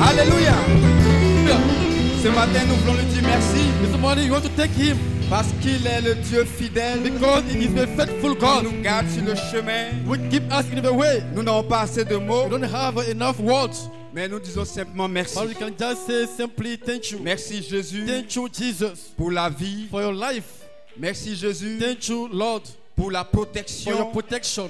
Alléluia. Ce matin, nous voulons lui dire merci. This morning you want to thank Him Parce qu'il est le Dieu fidèle. because He is a faithful Qui God. nous garde sur le chemin. We keep us in the way. Nous n'avons pas assez de mots, We don't have enough words, mais nous disons simplement merci. but we can just say simply thank you. Merci Jésus Thank you, Jesus, pour la vie. for your life. Merci Jésus Thank you, Lord, pour la for your protection. protection.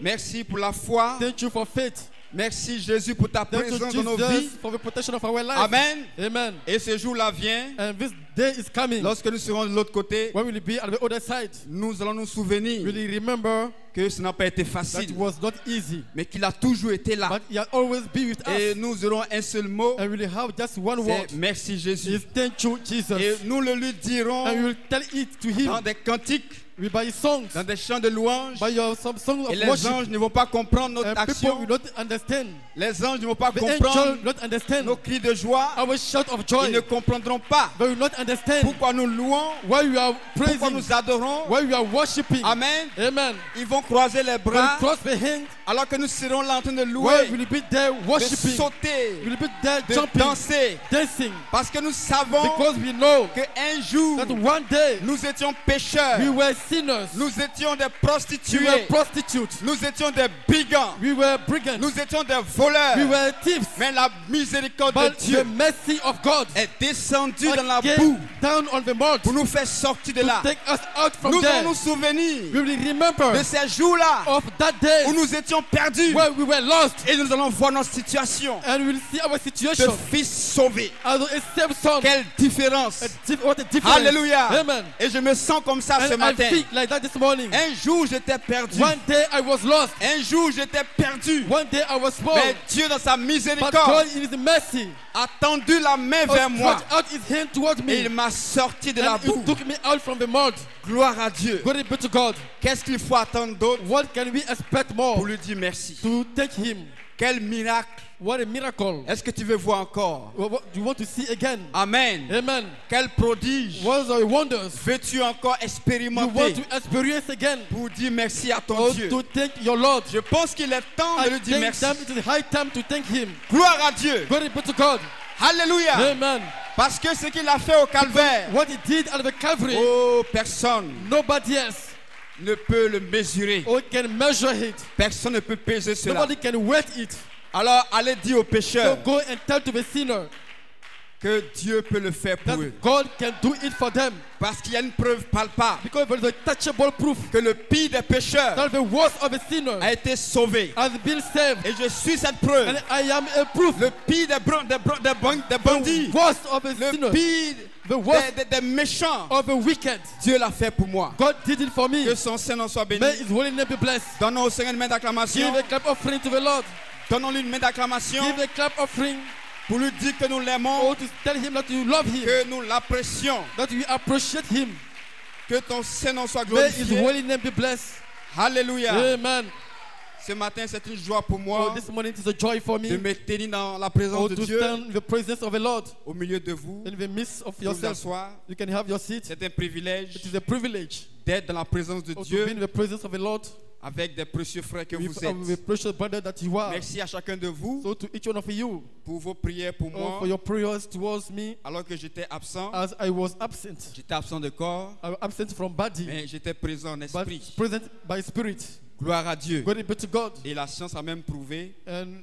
Merci pour la foi. Thank you for faith. Merci Jésus pour ta Thank you, présence dans nos vies. Jesus, for the protection of our life. Amen. Amen. Et ce jour-là vient. And this day is coming. Lorsque nous serons de l'autre côté, When we'll be at the other side, nous allons nous souvenir we'll remember que ce n'a pas été that facile, it was not easy, mais qu'il a toujours été là. but He has always been with Et us. nous aurons un seul mot, And we'll have just one word. c'est merci Jésus. Is thank you, Jesus. Et nous le lui dirons And we will tell it to dans Him des cantiques, by His songs, dans des chants de louange. by your some songs Et of les worship. anges ne vont pas comprendre notre And people action. will not understand. Les anges ne vont pas The comprendre angels will not understand nos cris de joie. our shout of Ils joy. ne comprendront pas They will not understand pourquoi nous louons, why we are pourquoi praising, nous adorons. why we are worshiping. Amen. Amen. Ils vont croiser les When bras cross the hand, alors que nous serons là en train de why louer, will be there de worshiping? sauter, Will be there de jumping, danser. dancing, Parce que nous savons because we know qu'un jour, that one day nous étions pécheurs, we were sinners, nous étions des we prostituées, were prostitutes, nous étions des brigands, we were brigands, nous étions des voleurs. we were thieves. Mais la miséricorde de But the Dieu mercy of God est descendue dans la came boue down on the mud pour nous faire sortir de là. take us out from Nous there. allons nous souvenir We will remember de ces jours-là of that day où nous étions perdus where we were lost, et nous allons voir notre situation and we will see our de situation fils sauvés. as a saved son. Quelle différence! What a difference. Alléluia! Amen. Et je me sens comme ça ce And I matin. feel like that this morning. Un jour j'étais perdu. One day I was lost. Un jour j'étais perdu. One day I was small. Mais Dieu dans sa But miséricorde God in His mercy a tendu la main vers moi stretched out His hand towards et me, il m'a sorti de la and He boue. took me out from the mud. Gloire à Dieu. Glory be to God. Qu'est-ce qu'il faut attendre d'autre What can we expect more pour lui dire merci? to thank Him? Quel miracle! What a miracle. Est-ce que tu veux voir encore? What do you want to see again? Amen. Amen. Quel prodige! What are the wonders Veux-tu encore you expérimenter want to experience again? pour dire merci à ton Or Dieu? to thank your Lord? Je pense qu'il est temps de I lui dire think merci. it is high time to thank Him. Gloire à Dieu. Glory be to God. Alléluia. Amen. Parce que ce qu'il a fait au calvaire, What He did at the Calvary, oh, personne nobody else ne peut le mesurer. can measure it. Personne ne peut peser cela. Nobody can weight it. Alors allez dire aux So pécheurs go and tell to the sinner que Dieu peut le faire pour eux. that God can do it for them. Parce qu'il y a une preuve palpable Because there is a touchable proof que le pire des pécheurs that the worst of a sinner a été sauvé. has been saved. Et je suis cette preuve. And I am a proof. Le pire des bandits, The worst of a le sinner, pire the worst des méchants, of a wicked. Dieu l'a fait pour moi. God did it for me. Que son Saint-Nom soit béni. May His holy name be blessed. Donnons au Seigneur une main d'acclamation. Give a clap offering to the Lord. Donnons-lui une main d'acclamation Give a clap offering. pour lui dire que nous l'aimons, Or to tell Him that you love Him, que nous l'apprécions. that we appreciate Him. Que ton Saint-Nom soit May His glorifié. holy name be blessed. Alléluia. Amen. Ce matin, c'est une joie pour Oh, moi this morning it is a joy for de me me tenir dans la présence de to Dieu stand in the presence of the Lord au milieu de vous. in the midst of Vous vous yourself. asseoir. You can have your seat. C'est un privilège It is a privilege d'être dans la présence de to be Dieu in the presence of the Lord avec des précieux frères que vous with êtes. the precious brother that you are. Merci à chacun de vous So to each one of you, pour vos prières pour moi. for your prayers towards me, Alors que j'étais absent, as I was absent. j'étais absent de corps, I was absent from body, mais j'étais présent en but esprit. present by spirit. Gloire à Dieu. Glory be to God. Et la science a même prouvé, And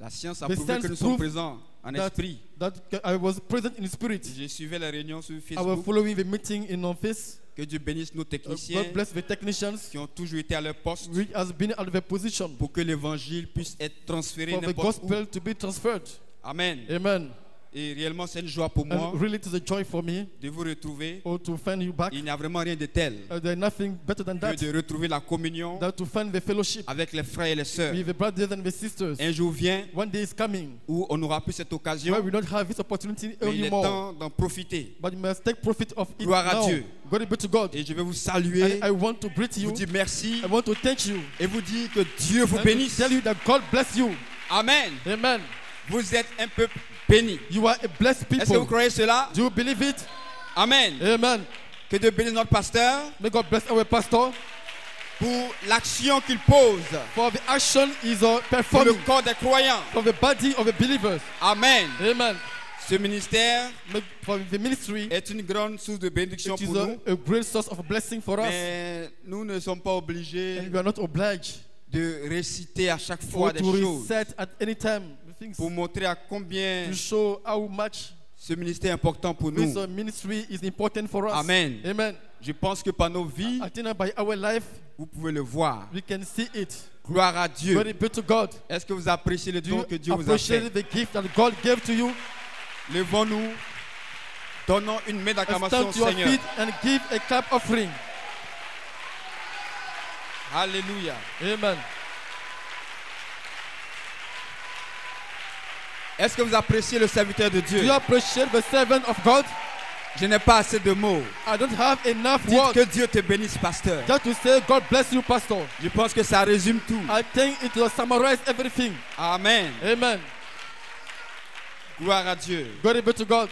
la science a The prouvé que science nous sommes prove présents en that, esprit. that I was present in spirit. Je suivais les réunions sur I was Facebook. following the meeting in office. Que Dieu bénisse nos techniciens God bless the technicians qui ont toujours été à leur poste which has been at the position pour que l'évangile puisse être transféré for the n'importe où. gospel to be transferred. Amen. Amen. Et réellement, c'est une joie pour moi And really it is a joy for me de vous retrouver. to find you back. Il n'y a vraiment rien de tel There's nothing better than that, que de retrouver la communion than to find the fellowship avec les frères et les sœurs. with the brothers and the sisters. Un jour vient One day is coming où on n'aura plus cette where occasion, we don't have this opportunity mais il est anymore. temps d'en profiter. But you must take profit of it Gloire à now. Dieu. Glory be to God. Et je vais vous saluer, And I want to greet you. vous dire merci I want to thank you. et vous dire que Dieu vous And bénisse. to tell you that God bless you. Amen. Amen. Vous êtes un peuple béni. You are a blessed Est-ce que vous people. croyez cela? Do you believe it? Amen. Amen. Que Dieu bénisse notre pasteur. May God bless our pastor. pour l'action qu'il pose for the action is pour le performing, corps des croyants. for the body of the believers. Amen. Amen. Ce ministère For the ministry, est une grande source de bénédiction it is pour nous, a great source of blessing for us. mais nous ne sommes pas obligés And we are not obliged de réciter à chaque or fois des to choses reset at any time the things pour montrer à combien to show how much ce ministère est important pour nous. this ministry is important for us. Amen. Amen. Je pense que par nos vies, I think that by our life, vous pouvez le voir. we can see it. Gloire à Dieu. Glory be to God. Est-ce que vous appréciez le Do don you que Dieu vous a fait? appreciate the gift that God gave to you? Levons-nous, donnons une main And d'acclamation stand au to your Seigneur. feet and give a clap offering. Alléluia. Amen. Est-ce que vous appréciez le serviteur de Do Dieu? you appreciate the servant of God? Je n'ai pas assez de mots. I don't have enough Dites words que Dieu te bénisse, pasteur. just to say God bless you, Pastor. Je pense que ça résume tout. I think it will summarize everything. Amen. Amen. Gloire à Dieu. Glory be to God.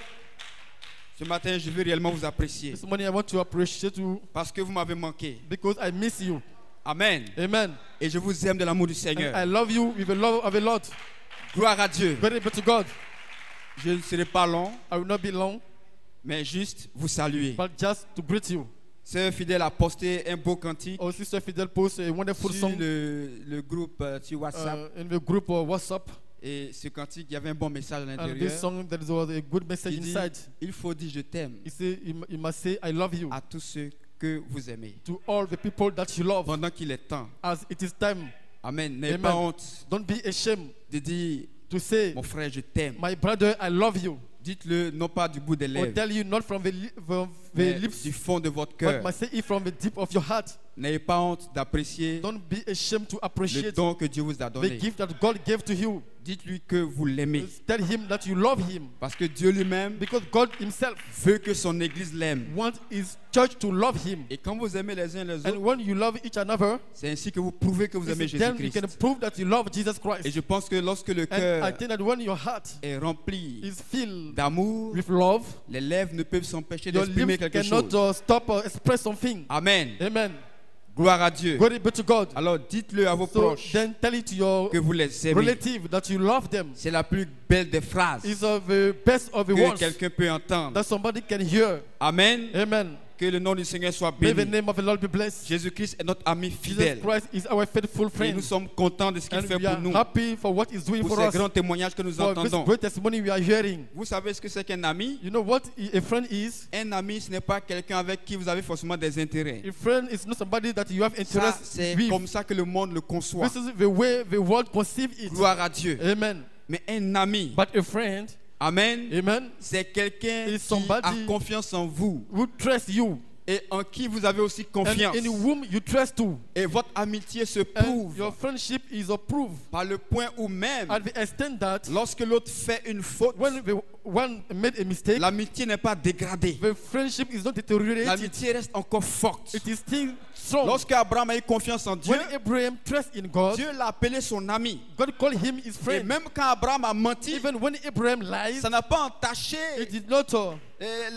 Ce matin, je veux réellement vous apprécier This morning I want to appreciate you parce que vous m'avez manqué. because I miss you. Amen. Amen. Et je vous aime de l'amour du And Seigneur. I love you with the love of the Lord. Gloire à Dieu. Glory be to God. Je ne serai pas long, I will not be long, mais juste vous saluer. but just to greet you. Sœur Fidèle a posté un beau cantique Our sister Fidel posted a wonderful sur song le groupe sur WhatsApp. in the group of WhatsApp. Et ce cantique, il y avait un bon message à And l'intérieur. this song, there was a good message Il dit, inside. il faut dire je t'aime He said, you must say, I love you à tous ceux que vous aimez. to all the people that you love Pendant qu'il est temps. as it is time. Amen. N'ayez Amen. pas honte Don't be ashamed de dire, to say, mon frère, je t'aime. my brother, I love you. Dites-le non pas du bout des Or lèvres, tell you not from the mais lips, du fond de votre but cœur. must say it from the deep of your heart. N'ayez pas honte d'apprécier Don't be ashamed to le appreciate don que Dieu vous a the donné. gift that God gave to you. Dites-lui que vous l'aimez. Tell him that you love him Parce que Dieu lui-même because God himself veut que son église l'aime. wants his church to love him. Et quand vous aimez les uns les And autres, when you love each another, c'est ainsi que vous prouvez que vous aimez then you can Jésus-Christ. prove that you love Jesus Et Christ. je pense que lorsque le And I cœur think that when your heart est rempli is filled d'amour, with love, les lèvres ne peuvent s'empêcher your d'exprimer lips quelque cannot chose. stop or express something. Amen. Amen. Gloire à Dieu. Glory be to God. Alors dites-le à vos So proches then tell it to your que vous les aimez. relative that you love them. C'est la plus belle des phrases It's the best of the que words quelqu'un peut entendre. that somebody can hear. Amen. Amen. Que le nom du Seigneur soit May the béni. name of the Lord be blessed. Jésus-Christ est notre ami Jesus fidèle. Christ is our faithful Et friend. nous sommes contents de ce qu'il And fait we pour are nous. happy for what he's doing Pour for ces us. grands témoignages que nous For this entendons. great testimony we are hearing. Vous savez ce que c'est qu'un ami? You know what a friend is? Un ami, ce n'est pas quelqu'un avec qui vous avez forcément des intérêts. A friend is not somebody that you have Ça, interest c'est with. comme ça que le monde le conçoit. This is the way the world conceives it. Gloire à Dieu. Amen. Mais un ami, But a friend, amen, amen, c'est quelqu'un is qui somebody a confiance en vous who trusts you et en qui vous avez aussi and confiance. in whom you trust too. Et votre amitié se And prouve your friendship is approved par le point où même, at the extent that lorsque l'autre fait une faute, when the one made a mistake, l'amitié n'est pas dégradée. the friendship is not deteriorated. L'amitié reste encore forte. It is still strong. Lorsque Abraham a eu confiance en Dieu, When Abraham trusts in God, Dieu l'a appelé son ami. God called him his Et friend. même quand Abraham a menti, Even when Abraham lies, ça n'a pas entaché it did not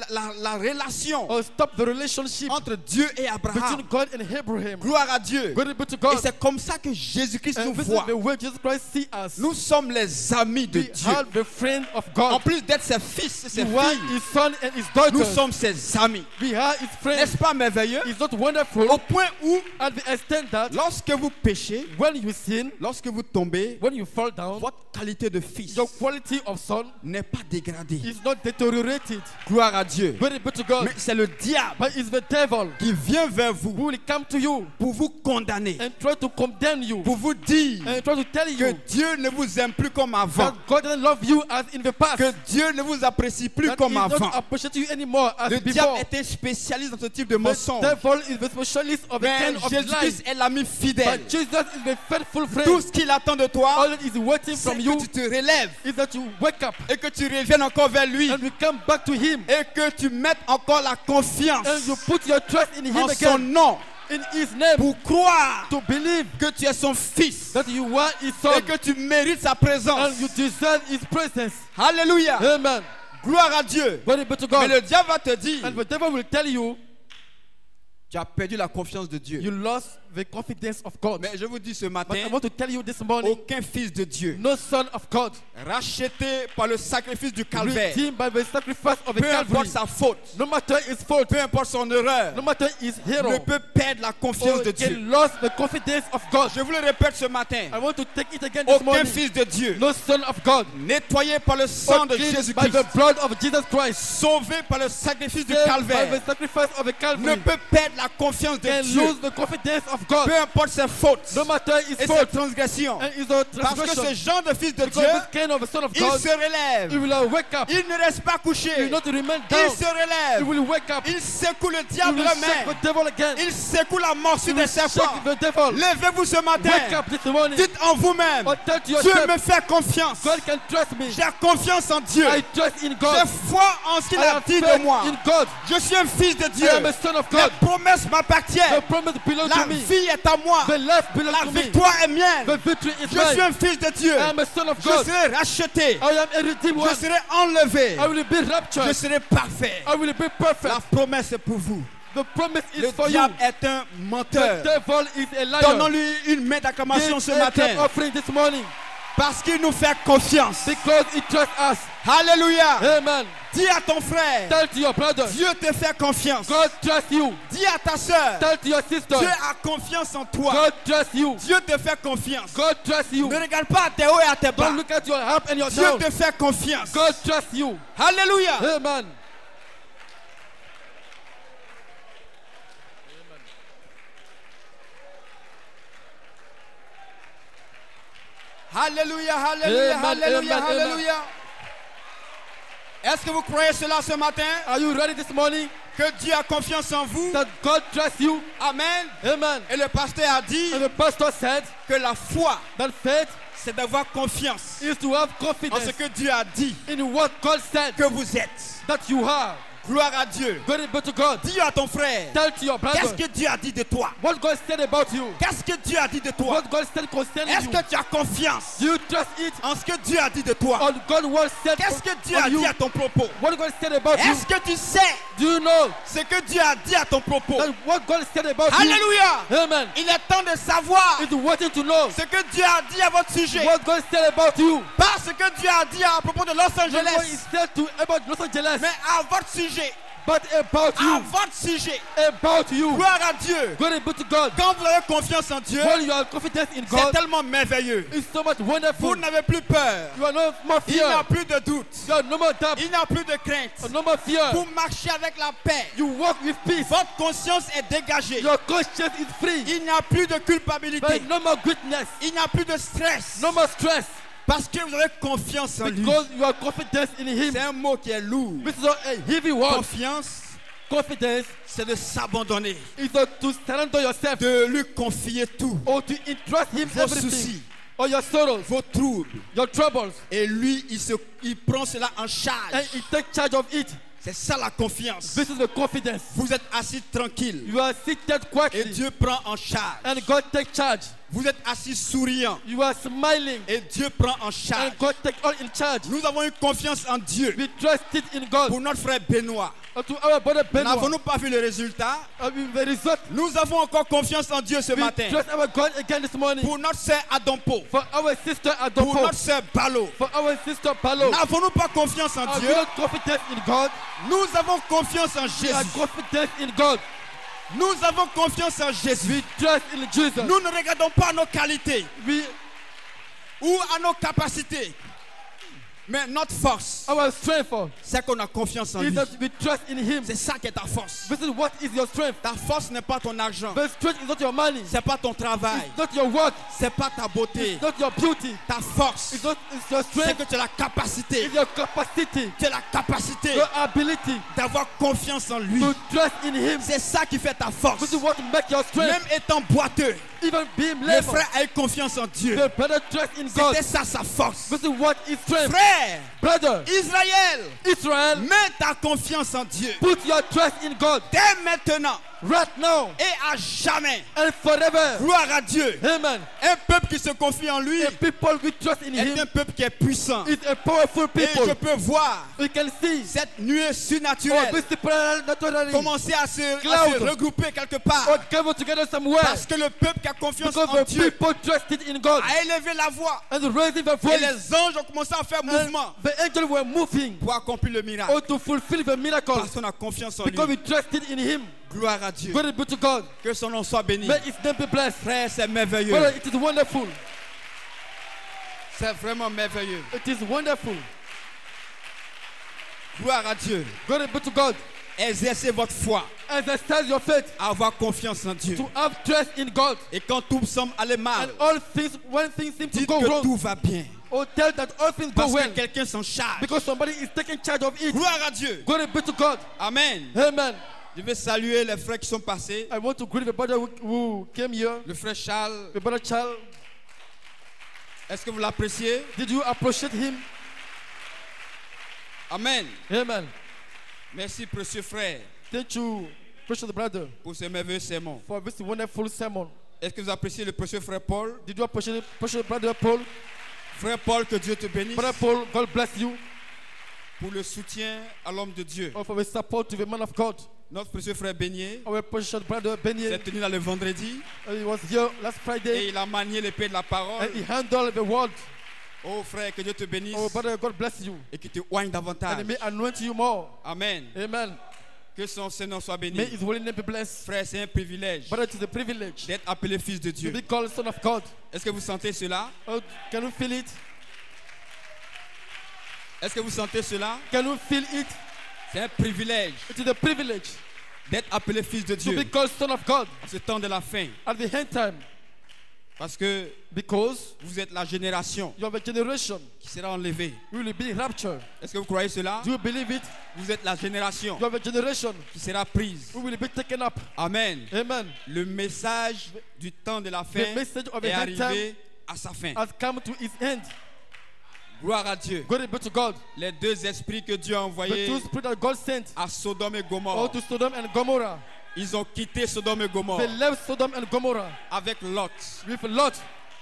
la relation stop the relationship entre Dieu et between Abraham. God and Abraham. Gloire à Dieu. Glory be to Et God. c'est comme ça que Jésus-Christ nous And this is voit. the way Jesus Christ sees us. Nous sommes les amis de We Dieu. are the friend of En God. plus d'être ses fils et ses We are filles, his son and his nous daughter. sommes ses amis. We are his friends. N'est-ce pas merveilleux? It's not wonderful Au point où, at the extent that lorsque vous péchez, when you sin, lorsque vous tombez, when you fall down, votre qualité de fils your quality of son n'est pas dégradée. is not deteriorated. Gloire à Dieu. Glory be to God. Mais c'est le diable But it's the devil qui vient vers vous who will come to you pour vous condamner, and try to condemn you pour vous dire and try to tell que you Dieu ne vous aime plus comme avant, that God doesn't love you as in the past. que Dieu ne vous apprécie plus That comme he avant. doesn't appreciate you anymore as Le before. diable est un spécialiste dans ce type de The mensonge. devil is the specialist of the Mais kind of Jésus-Christ lies. est l'ami fidèle. But Jesus is the faithful friend. Tout ce qu'il attend de toi, All that is waiting c'est from que you tu te relèves is that you wake up et que tu reviennes encore vers lui and you come back to him et que tu mettes encore la confiance and you put your trust in him en son again, nom in his name, pour croire to believe que tu es son fils that you are his et son que tu mérites sa présence. and you deserve his presence. Alléluia. Amen. Gloire à Dieu. Glory be to Mais God. le diable va te dire, And the devil will tell you tu as perdu la confiance de Dieu. you lost the confidence of God. Mais je vous dis ce But matin, I want to tell you this morning, aucun fils de Dieu, no son of God, racheté par le sacrifice du calvaire, redeemed by the sacrifice of the peu importe Calvary, sa faute, no matter his fault, peu importe son erreur, no matter his ne hero, peut perdre la confiance de can Dieu. lose the confidence of God. Je vous le répète ce matin, I want to take it again this aucun morning. fils de Dieu, No son of God, nettoyé par le sang de cleansed by Jésus-Christ, the blood of Jesus Christ, sauvé par le sacrifice du saved by calvaire, the sacrifice of the ne Calvary, peut perdre la confiance de can Dieu, lose the confidence of God, peu importe ses fautes no matter his et ses fault transgressions. and his Parce que ce transgression. genre de fils de Because Dieu, this kind of a son of il God, se relève, he will wake up. il ne reste pas He couché, will not remain il down. se He relève, will wake up. il secoue le He diable will la shake main, the devil again. il secoue la morsure He des will serpents. shake the devil. Levez-vous ce Wake matin, up this morning. dites en vous-même, Or tell to Dieu yourself, me fait confiance, God can trust me. j'ai confiance en Dieu, I trust in j'ai God. foi en ce qu'il I a have dit de faith moi, in God. je suis un fils de Dieu, I am a son of la God. promesse The m'appartient, promise belongs la to me. vie est à moi, The life belongs la to me. victoire est mienne, The victory is je suis mine. un fils de Dieu, I am a son of je God. serai racheté, I am a redeemed one. je serai enlevé, I will be je raptured. serai parfait. I will be La perfect. promesse est pour vous. The promise is Le for you. diable est un The menteur. devil is a liar. Donnons-lui une main d'acclamation ce Give a clap matin offering this morning parce qu'il nous fait confiance. because he trusts us. Alléluia. Amen. Dis à ton frère, Tell to your brother, Dieu te fait confiance. God trusts you. Dis à ta soeur, Tell to your sister, Dieu a confiance en toi. God trusts you. Dieu te fait confiance. God trusts you. Ne regarde pas à tes hauts et à tes bas. Don't look at your up and your Dieu down. te fait confiance. God trusts you. Alléluia. Amen. Alléluia, alléluia, Amen, alléluia, amen, alléluia. Est-ce que vous croyez cela ce matin? Are you ready this morning? Que Dieu a confiance en vous? That God trusts you. Amen. Amen. Et le pasteur a dit And the pastor said que la foi, that faith c'est d'avoir confiance is to have en ce confidence que Dieu a dit in what God said que vous êtes. that you are. Gloire à Dieu. Glory be to God. Dis à ton frère, Tell to your qu'est-ce brother que Dieu a dit de toi? what God said about you. Qu'est-ce que Dieu a dit de toi? What God said concerning Est-ce you. que tu as confiance Do you trust it en ce que Dieu a dit de toi? on God word said Qu'est-ce que Dieu on a you? dit à ton propos? What God said about you. Est-ce que tu sais Do you know ce que Dieu a dit à ton propos? that what God said about you? Alléluia. Amen. Il est temps de savoir It's waiting to know ce que Dieu a dit à votre sujet. what God said about you. Pas ce que Dieu a dit à propos de Los Not what He Angeles, said to about Los Angeles, mais à votre sujet. but about À you. votre sujet. About you. Gloire à Dieu. Glory be to God. Quand vous avez confiance en Dieu, When you are confident in c'est God, tellement merveilleux. it's so much Vous wonderful. n'avez plus peur. You are no more Il n'y a fear. plus de doute. You are no more doubt. Il n'y a plus de crainte. No more fear. Vous marchez avec la paix. You walk with peace. Votre conscience est dégagée. Your conscience is free. Il n'y a plus de culpabilité. But no more greatness. Il n'y a plus de stress. No more stress. Parce que vous avez confiance en lui. Because you are confident in Him. C'est un mot qui est lourd. This is a heavy word. Confiance, Confidence c'est de s'abandonner. is to surrender yourself De lui confier tout. or to entrust Him Vos everything. soucis, Or your sorrows, vos troubles. your troubles. Et lui, il prend cela en charge. And He takes charge of it. C'est ça la confiance. This is the confidence. Vous êtes assis tranquille. You are seated Et quietly. Dieu prend en charge. And God takes charge. Vous êtes assis souriant. You are smiling. Et Dieu prend en charge. And God takes all in charge. Nous avons eu confiance en Dieu. We trust it in God. Pour notre frère Benoît. To our brother Benoit. N'avons-nous pas vu le résultat? The result, Nous avons encore confiance en Dieu ce we matin. trust our God again this morning. Pour notre sœur Adompo. For our sister Pour Adolfo. notre sœur Balo. For our sister Palo. N'avons-nous pas confiance en Are Dieu? we not confident in God? Nous avons confiance en We are Jésus. confident in God. Nous avons confiance en Jésus. We trust in Jesus. Nous ne regardons pas nos qualités We, ou à nos capacités. Mais notre force, our strength c'est qu'on a confiance en is lui. that we trust in Him. C'est ça qui est ta force. This is what is your strength. Ta force n'est pas ton argent. The strength is not your money. C'est pas ton travail. It's not your work. C'est pas ta beauté. It's not your beauty. Ta force, It's your c'est strength. que tu as la capacité. It's your capacity. Tu as la capacité Your ability d'avoir confiance en lui. to trust in Him. C'est ça qui fait ta This force. is what makes your strength. Même étant boiteux, Even being le labor. frère a eu confiance en Dieu. The brother trust in God. C'était ça sa force. This is what is strength. Frère, Brother, Israël, Israel, mets ta confiance en Dieu. put your trust in God. Dès maintenant, right now et à jamais. and forever. Gloire à Dieu. Amen. Un peuple qui se confie en lui A people who trust in est him un peuple qui est puissant. is a powerful Et people. je peux voir We can see cette nuée our surnaturelle naturally commencer à se Cloud. regrouper quelque part. or gather together somewhere Parce que le peuple qui a confiance because en the Dieu people trusted in God a élevé la voix. and raising their Et voice. les anges ont commencé à faire And mouvement the angels were moving pour accomplir le miracle. or to fulfill the miracle Parce qu'on a confiance en because lui. we trusted in him. Gloire à Dieu. Glory be to God. Que son nom soit béni. May his name be blessed. Frère, c'est merveilleux. Brother, it is wonderful. C'est vraiment merveilleux. It is wonderful. Gloire à Dieu. Glory be to God. Exercez votre foi. Exercise your faith Avoir confiance en Dieu. to have trust in God. Et quand tout semble aller mal, And all things, when things seem to dites go que wrong, tout va bien. or tell that all things go Parce well que quelqu'un s'en charge. because somebody is taking charge of it. Gloire à Dieu. Glory be to God. Amen. Amen. Je vais saluer les frères qui sont passés. I want to greet the brother who came here, Le frère Charles. the brother Charles. Est-ce que vous l'appréciez? Did you appreciate him? Amen. Amen. Merci, précieux frère, Thank you, precious brother, pour ce merveilleux sermon. for this wonderful sermon. Est-ce que vous appréciez le précieux frère Paul? Did you appreciate precious brother Paul? Frère Paul, que Dieu te bénisse Brother Paul, God bless you, pour le soutien à l'homme de Dieu. or for the support to the man of God. Notre précieux frère Beignet Our precious brother s'est Benny, tenu là le vendredi he was here last et Friday, il a manié l'épée de la parole. and he handled the word. Oh frère, que Dieu te bénisse Oh brother, God bless you, et qu'il te oigne and davantage. he may anoint you more. Amen. Amen. Que son Seigneur soit May béni. his holy name be blessed. Frère, c'est un privilège Brother, it is a privilege d'être appelé fils de to Dieu. be called son of God. Est-ce que vous sentez cela? Oh, can you feel it? Est-ce que vous sentez cela? Can you feel it? C'est un privilège It is a privilege d'être appelé fils de to Dieu be called son of God en ce temps de la fin. at the end time, Parce que because vous êtes la génération you have a generation qui sera enlevée. who will be raptured. Est-ce que vous croyez cela? Do you believe it? Vous êtes la génération You have a generation qui sera prise. who will be taken up. Amen. Amen. Le message du temps de la fin The message of the est end time arrivé à sa fin. has come to its end. Gloire à Dieu. Glory be to God. Les deux esprits que Dieu a The envoyés two spirits that God sent à Sodome et all Gomorrhe, to Sodom and Gomorrah. ils ont quitté Sodome et Gomorrhe They left Sodom and Gomorrah avec Lot, with Lot,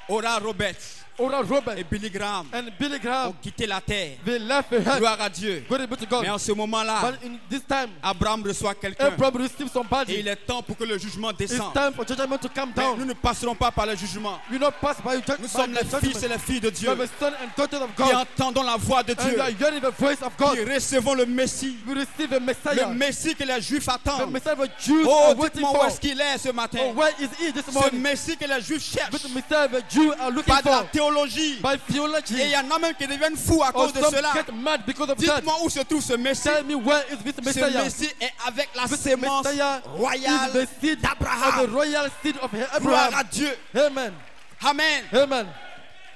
Ora Roberts Oral Robert, et Billy Graham. and Billy Ont Graham. quitté la terre. They left the earth. Gloire à Dieu. Glory be to Mais en God. ce moment-là, But in this time, Abraham reçoit quelqu'un. Abraham received Et somebody. il est temps pour que le jugement It's descende. time for judgment to come Mais nous down. ne passerons pas par le jugement. We not pass by Nous sommes les fils et judgment. les filles de We Dieu are the son and daughter of qui God. entendons la voix de And Dieu, we are hearing the voice of God. qui recevons le Messie, We receive a le Messiah. Messie que les Juifs The attendent. Messiah the Jews Oh, are waiting dites-moi où for. est-ce qu'il est ce matin. Oh, where is he this Ce morning? Messie que les Juifs With cherchent, the Messiah the Jews are looking pas de la for. théologie. By Et il theology. y en a même qui deviennent fous à Or cause de some cela. get mad because of that. Dites-moi où se trouve ce Messie. Tell me where is this Ce Messiah? Messie est avec la This sémence Messiah is royale the seed of the d'Abraham. royal seed of Gloire à Abraham. Dieu. Amen. Amen. Amen.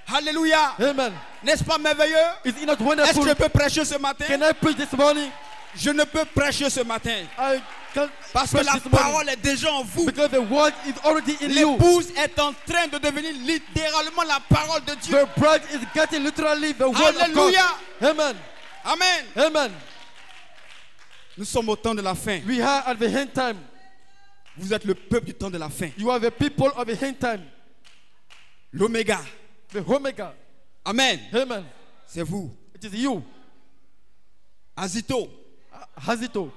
Alléluia. Amen. N'est-ce pas merveilleux? Is it not Est-ce wonderful? que je peux prêcher ce matin? Can I preach this morning? Je ne peux prêcher ce matin I can't parce que preach la this morning parole est déjà en vous. because the word is already in you. L'épouse est en train de devenir littéralement la parole de Dieu. The bride is getting literally the word of God. Alléluia. Amen. Amen. Amen. Nous sommes au temps de la fin. We are at the end time. Vous êtes le peuple du temps de la fin. You are the people of the end time. L'Oméga. The Omega. Amen. Amen. C'est vous. It is you. Azito. Hazito.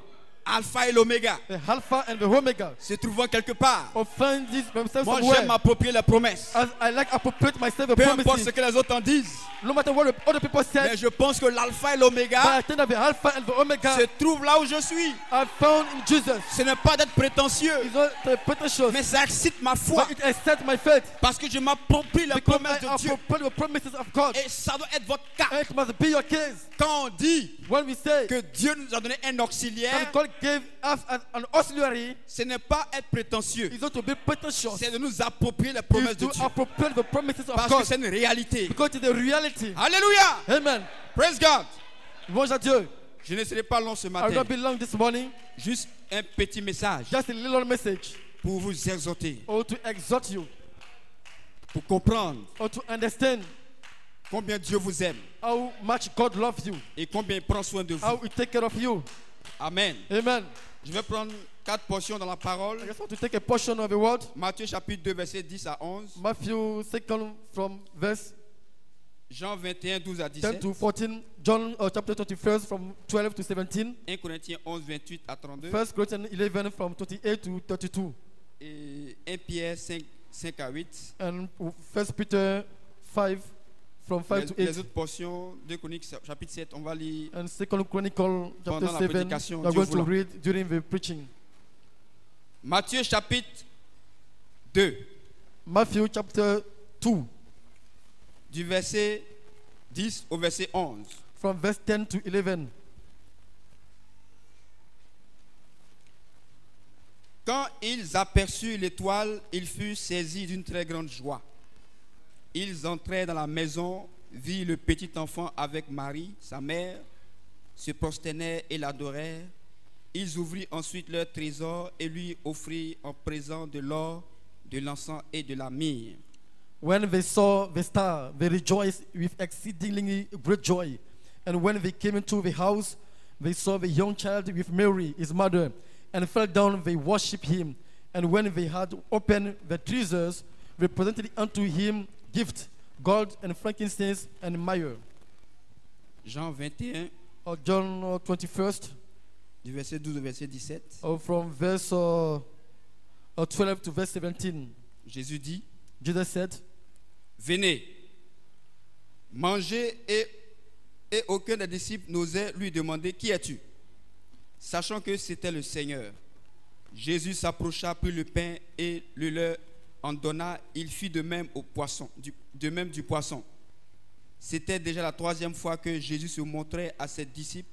Alpha et l'Oméga. The Alpha and the Omega. Se trouvant quelque part. Or find this themselves Moi, somewhere. j'aime m'approprier les promesses. As I like appropriate myself the Peu importe promises. ce que les autres en disent. No matter what the other people Mais said. je pense que l'Alpha et But l'Oméga I think that the Alpha and the Omega se trouvent là où je suis. are found in Jesus. Ce n'est pas d'être prétentieux, It's not pretentious. mais ça excite ma foi. But it excites my faith. Parce que je m'approprie les Because promesses I de Dieu. appropriate the promises of God. Et ça doit être votre cas. And it must be your case. Quand on dit When we say que Dieu nous a donné un auxiliaire, that God gave us an auxiliary, ce n'est pas être prétentieux. it's not to be pretentious. C'est de nous approprier les It's promesses de to Dieu. appropriate the promises of Parce que God. c'est une réalité. Because it's the reality. Alléluia. Amen. Praise God. Louange à Dieu. Je ne serai pas long ce I will matin. not be long this morning. Juste un petit message Just a little message. pour vous exhorter, Or to exhort you. pour comprendre Or to understand combien Dieu vous aime how much God loves you. et combien il prend soin de vous. How He take care of you. Amen. Amen. Je vais prendre 4 portions dans la parole. I just want to take a portion of the word. Matthieu chapitre 2, verset 10 à 11. Matthew 2 from verse Jean 21, 12 à 10 17. to 14. John chapter 21 from 12 to 17. 1 Corinthiens 11, 28 à 32. 1 Corinthians 11 from 28 to 32. Et 1 Pierre 5, 5 à 8. And 1 Peter 5 from 5 to Les 8. autres portions, 2 Chroniques chapitre 7, on va lire. And 2 Chronicle chapter Pendant la 7, prédication, we are Dieu going to voulant. read during the preaching. Matthieu chapitre 2, Matthew chapter 2, du verset 10 au verset 11. from verse 10 to 11. Quand ils aperçurent l'étoile, ils furent saisis d'une très grande joie. Ils entrèrent dans la maison, virent le petit enfant avec Marie, sa mère, se prosternèrent et l'adorèrent. Ils ouvrirent ensuite leur trésor et lui offrirent en présent de l'or, de l'encens et de la myrrhe. When they saw the star, they rejoiced with exceedingly great joy. And when they came into the house, they saw the young child with Mary, his mother, and fell down, they worshipped him. And when they had opened the treasures, they presented unto him gifts, gold and frankincense and myrrh. Jean 21, John 21st, du verset 12 au verset 17. from verse 12 to verse 17. Jésus dit, Jesus said, venez, mangez, et aucun des disciples n'osait lui demander, qui es-tu? Sachant que c'était le Seigneur. Jésus s'approcha, prit le pain et le leur en donna. Il fit de même au poisson, du poisson. C'était déjà la 3e fois que Jésus se montrait à ses disciples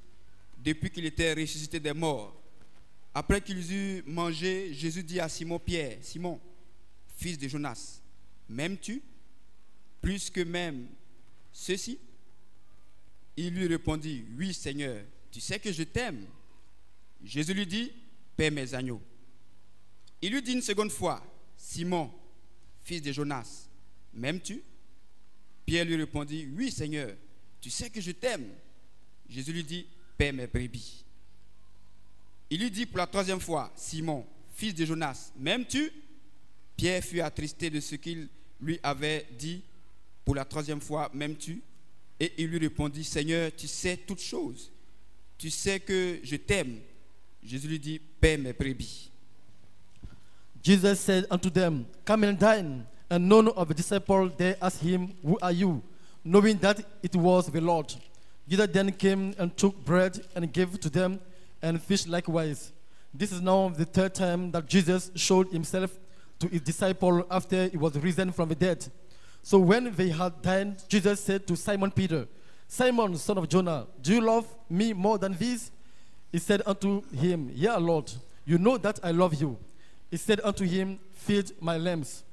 depuis qu'il était ressuscité des morts. Après qu'ils eurent mangé, Jésus dit à Simon-Pierre, Simon, fils de Jonas, m'aimes-tu plus que même ceux-ci? Il lui répondit, oui Seigneur, tu sais que je t'aime. Jésus lui dit, paie mes agneaux. Il lui dit une seconde fois, Simon, fils de Jonas, m'aimes-tu? Pierre lui répondit, oui Seigneur, tu sais que je t'aime. Jésus lui dit, paie mes brebis. Il lui dit pour la 3e fois, Simon, fils de Jonas, m'aimes-tu? Pierre fut attristé de ce qu'il lui avait dit pour la 3e fois, m'aimes-tu? Et il lui répondit, Seigneur, tu sais toutes choses. Tu sais que je t'aime. Jésus lui dit, paie mes brebis. Jesus said unto them, come and dine. And none of the disciples there asked him, who are you? Knowing that it was the Lord. Jesus then came and took bread and gave to them, and fish likewise. This is now the 3rd time that Jesus showed himself to his disciple after he was risen from the dead. So when they had dined, Jesus said to Simon Peter, Simon, son of Jonah, do you love me more than these? He said unto him, yea, Lord, you know that I love you. He said unto him, feed my lambs.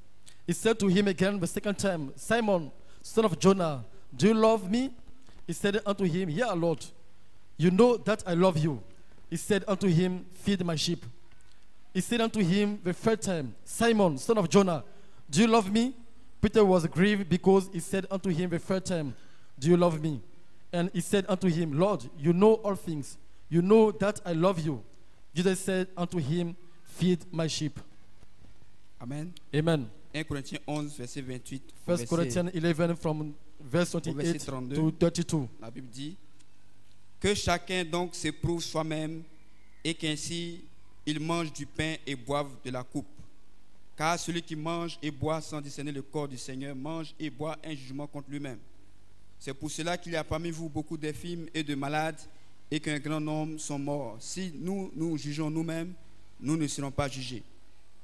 He said to him again the 2nd time, Simon, son of Jonah, do you love me? He said unto him, yea, Lord, you know that I love you. He said unto him, feed my sheep. He said unto him the 3rd time, Simon, son of Jonah, do you love me? Peter was grieved because he said unto him the 3rd time, do you love me? And he said unto him, Lord, you know all things. You know that I love you. Jesus said unto him, feed my sheep. Amen. Amen. 1 Corinthiens 11, verset 28. 1 Corinthians 11 from verse 28 32. to 32. La Bible dit, que chacun donc s'éprouve soi-même et qu'ainsi il mange du pain et boive de la coupe. Car celui qui mange et boit sans discerner le corps du Seigneur mange et boit un jugement contre lui-même. C'est pour cela qu'il y a parmi vous beaucoup d'infirmes et de malades et qu'un grand nombre sont morts. Si nous nous jugeons nous-mêmes, nous ne serons pas jugés.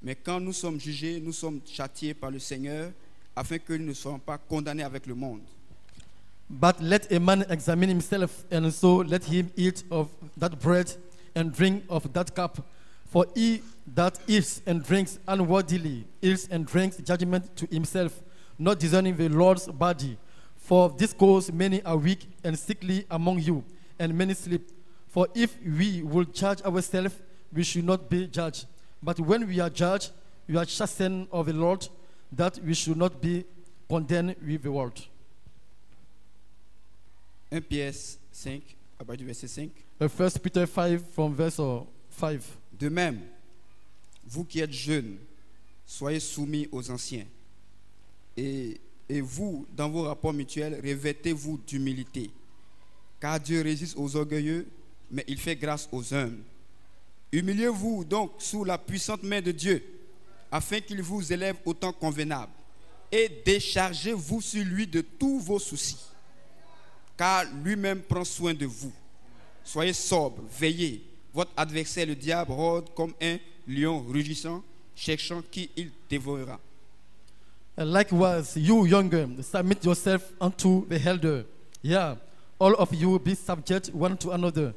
Mais quand nous sommes jugés, nous sommes châtiés par le Seigneur afin que nous ne soyons pas condamnés avec le monde. But let a man examine himself, and so let him eat of that bread and drink of that cup. For he that eats and drinks unworthily eats and drinks judgment to himself, not discerning the Lord's body. For this cause many are weak and sickly among you, and many sleep. For if we will judge ourselves, we should not be judged. But when we are judged, we are chastened of the Lord, that we should not be condemned with the world. 1 Pierre 5, à partir du verset 5. 1 Peter 5 from verse 5. De même, vous qui êtes jeunes, soyez soumis aux anciens. Et vous, dans vos rapports mutuels, revêtez-vous d'humilité. Car Dieu résiste aux orgueilleux, mais il fait grâce aux humbles. Humiliez-vous donc sous la puissante main de Dieu, afin qu'il vous élève au temps convenable. Et déchargez-vous sur lui de tous vos soucis, car lui-même prend soin de vous. Soyez sobres, veillez. Votre adversaire, le diable, rôde comme un lion rugissant, cherchant qui il dévorera. And likewise, you younger, submit yourself unto the elder. Yeah, all of you be subject one to another,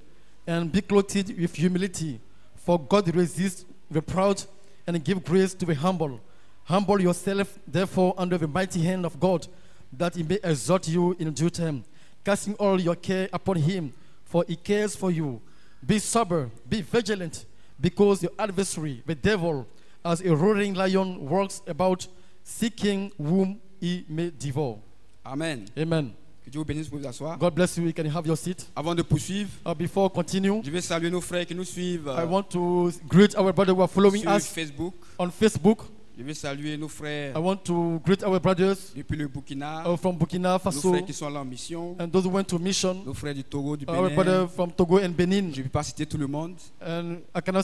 and be clothed with humility. For God resists the proud and give grace to the humble. Humble yourself, therefore, under the mighty hand of God, that he may exalt you in due time, casting all your care upon him, for he cares for you. Be sober, be vigilant, because your adversary, the devil, as a roaring lion, walks about, seeking whom he may devour. Amen. Amen. Que Dieu vous bénisse pour vous asseoir. God bless you. You can have your seat. Avant de poursuivre, Before continue, je vais saluer nos frères qui nous suivent I want to greet our brother who are following sur us Facebook. on Facebook. Je vais saluer nos frères I want to greet our brothers depuis le Burkina, from Burkina nos Faso frères qui sont là en mission, and those who went to mission. nos frères du Togo, du Our brother Bénin. from Togo and Benin. Je ne vais pas citer tout le monde. And I cannot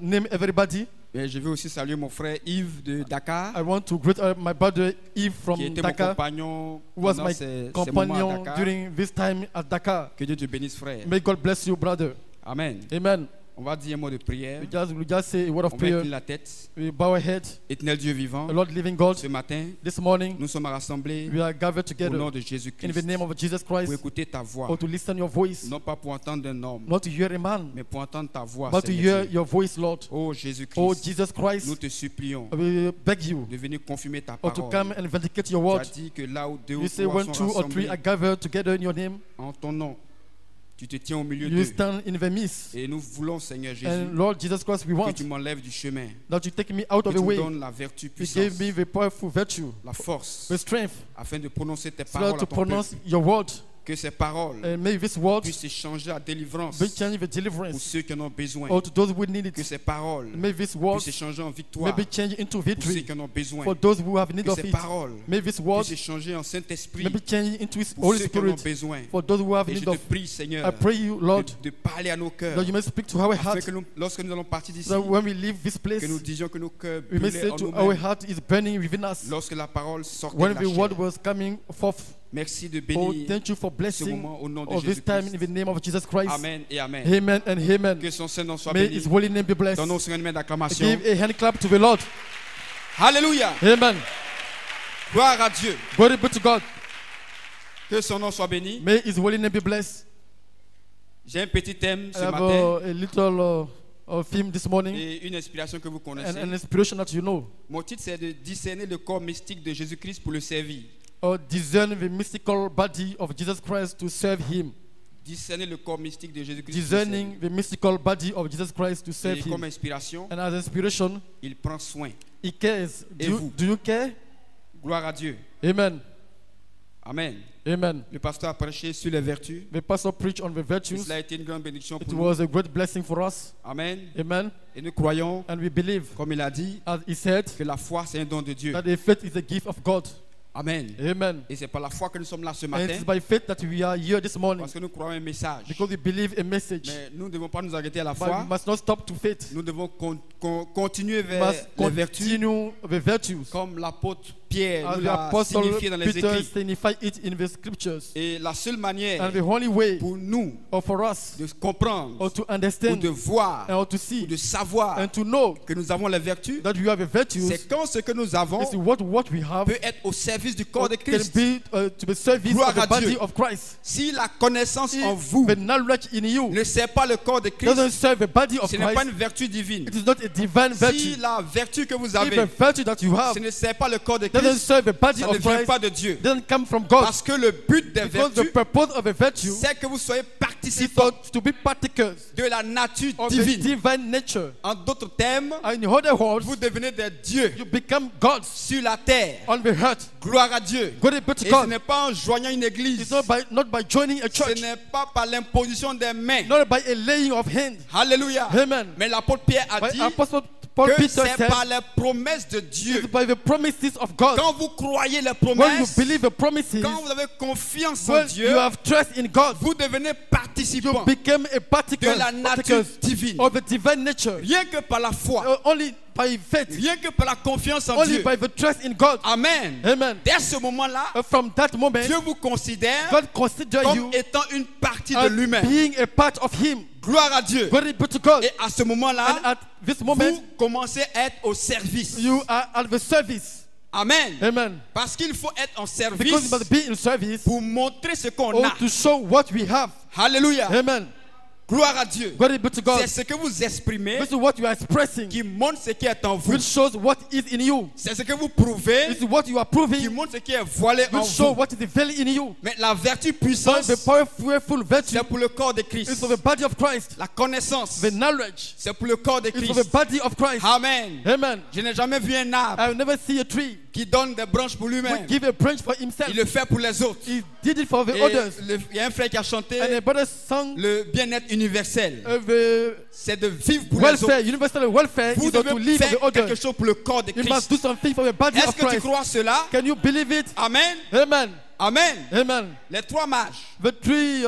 name everybody. Mais je vais aussi saluer mon frère Yves de Dakar, I want to greet my brother Yves from qui était mon Dakar, compagnon who was pendant my ces moments à companion Dakar. during this time at Dakar. Que Dieu te bénisse, frère. May God bless you, brother. Amen. Amen. On va dire un mot de prière. We just say a word of On va prayer. incliner la tête. We bow our head. Éternel Dieu vivant, Lord living God, ce matin, this morning nous sommes rassemblés we are gathered au together nom de in the Jésus-Christ name of Jesus pour Christ, écouter ta voix. or to listen your voice, Non pas pour entendre un homme, not to hear a man, mais pour entendre ta voix. but to Seigneur hear Dieu. your voice, Lord. Oh Oh Jésus-Christ, Jesus nous Christ, te supplions we beg you de venir confirmer ta or to parole. come and vindicate your Tu word. as dit que là où deux You ou say trois when sont 2 or 3 rassemblés are gathered together in your name, en ton nom, tu te tiens au milieu you d'eux. stand in the midst. Et nous voulons, Seigneur Jésus, And Lord Jesus Christ, we que want tu m'enlèves du chemin, that you take me out que of tu the me way. donnes la vertu, You puissance, gave me the powerful virtue, la force, the strength, afin de prononcer tes so paroles that to à ton peuple. pronounce your word. Que ces paroles And may this word puissent échanger à délivrance be changed with pour deliverance, ceux qui en ont besoin. or to those who need Que it. ces paroles May this word puissent échanger en may victoire be changed into pour ceux victory qui en ont besoin. for those who have need Que of ces it. paroles May this word puissent échanger en Saint-Esprit may be changed into His pour Holy ceux qui en ont Spirit besoin. for those who have Et je need te of. prie, I Seigneur, pray you, Lord, de parler à nos cœurs, that you may speak to our afin heart, que lorsque nous allons partir d'ici, that when we leave this place, que nous disions que nos cœurs we may brûlaient say en to our nous-mêmes heart is burning within us. lorsque la parole sortait When de the la word chair. was coming forth, Merci de oh, bénir thank you for ce blessing moment au nom de of this time in Jésus-Christ. the name of Jesus Christ. Amen et Amen. Amen and amen. Que son Saint-Nom soit May béni. His holy name be blessed. Donnons une main d'acclamation. Give a hand clap to the Lord. Alléluia. Amen. Gloire à Dieu. Glory be to God. Que son nom soit béni. May His holy name be blessed. J'ai un petit thème I ce have matin a little theme this morning et une inspiration que vous and connaissez. an inspiration that you know. Mon titre, c'est de discerner le corps mystique de Jésus-Christ pour le servir. Or discern the mystical body of Jesus Christ to serve Him. Discerner le corps mystique de Jésus-Christ pour le Discerning the mystical body of Jesus Christ to serve servir. Et comme Him. inspiration, And as inspiration, il prend soin. He cares. Et vous? Do you care? Gloire à Dieu. Amen. Amen. Amen. Le pasteur a prêché sur les vertus. The pastor preached on the Et virtues. cela a été une grande bénédiction It pour nous. was a great blessing for us. Amen. Amen. Et nous croyons, And we believe, comme il a dit, as he said, que la foi, c'est un don de Dieu. that the faith is a gift of God. Amen. Amen. Et c'est par la foi que nous sommes là ce And matin, it is by faith that we are here this morning, parce que nous croyons un message. because we believe a message. Mais nous ne devons pas nous arrêter à la But we foi. must not stop to faith. Nous devons continuer We vers must les vertus, continue the virtues. comme l'apôtre Pierre As nous the l'a apostle signifié dans les Peter Écrits. signified it in the scriptures. Et la seule manière And the only way pour nous or for us de comprendre, or to ou understand de voir, or to ou see de savoir and to know que nous avons les vertus, that we have a virtues c'est quand ce que nous avons is what we have peut être au service du corps de can Christ. be to the service Gloire of the à body Dieu. of Christ. Si la connaissance en If vous the knowledge in you ne sert pas le corps de Christ, doesn't serve the body of ce n'est pas Christ, une vertu divine. it is not a divine Si virtue. la vertu que vous If avez, the virtue that you have ce ne sert pas le corps de doesn't Christ, serve the body ça ne of vient Christ, pas de Dieu. doesn't come from God. Parce que le but des Because the vertus, purpose of a virtue c'est que vous soyez participants to be partakers de la nature of the divine. divine nature. En d'autres termes, In other words, vous devenez des dieux you become gods sur la terre. on the earth. Gloire à Dieu. Glory be to Et ce God. n'est pas en joignant une église. It's not by joining a Ce church, n'est pas par l'imposition des mains. not by a laying of hands. Alléluia. Amen. Mais l'apôtre Pierre a But dit Apostle Paul que Peter c'est said, par les promesses de Dieu. it's by the promises of God. Quand vous croyez les When you promesses, believe the promises, quand vous avez confiance en when Dieu, you have trust in God, vous devenez you participant become a de la nature divine. of the divine nature. Rien que par la foi, Only by faith, rien que par la confiance en only Dieu. by the trust in God. Amen. Amen. Dès ce moment-là, From that moment, Dieu vous considère God considers comme you étant une partie de as lui-même. being a part of Him. Gloire à Dieu. Glory be to God. Et à ce And moment-là, at this moment, vous commencez à être au service. you are at the service. Amen. Amen. Parce qu'il faut être en Because service you must be in service pour montrer ce qu'on or a. to show what we have. Alléluia. Amen. Gloire à Dieu. Glory be to God. C'est ce que vous exprimez This is what you are expressing, qui montre ce qui est en vous. which shows what is in you. C'est ce que vous prouvez This is what you are qui proving, montre ce qui est voilé en which show vous. what is veiled in you. Mais la vertu But puissante, the powerful virtue c'est pour le corps de is Christ. for the body of Christ. La connaissance, The knowledge c'est pour le corps de is for the Christ. body of Christ. Amen. Amen. Je n'ai jamais vu un arbre I will never see a tree qui donne des branches pour who lui-même. give a branch for himself. Il le fait pour les autres. He did it for the Et others. il y a un frère qui a chanté And a brother sung le bien-être universel. the C'est de vivre pour les welfare, autres. universal welfare Vous is to devez live for faire the quelque others. chose pour le corps de You must Christ. do something for the body Est-ce of que tu Christ. crois cela? Can you believe it? Amen. Amen. Amen. Amen. Les trois mages The three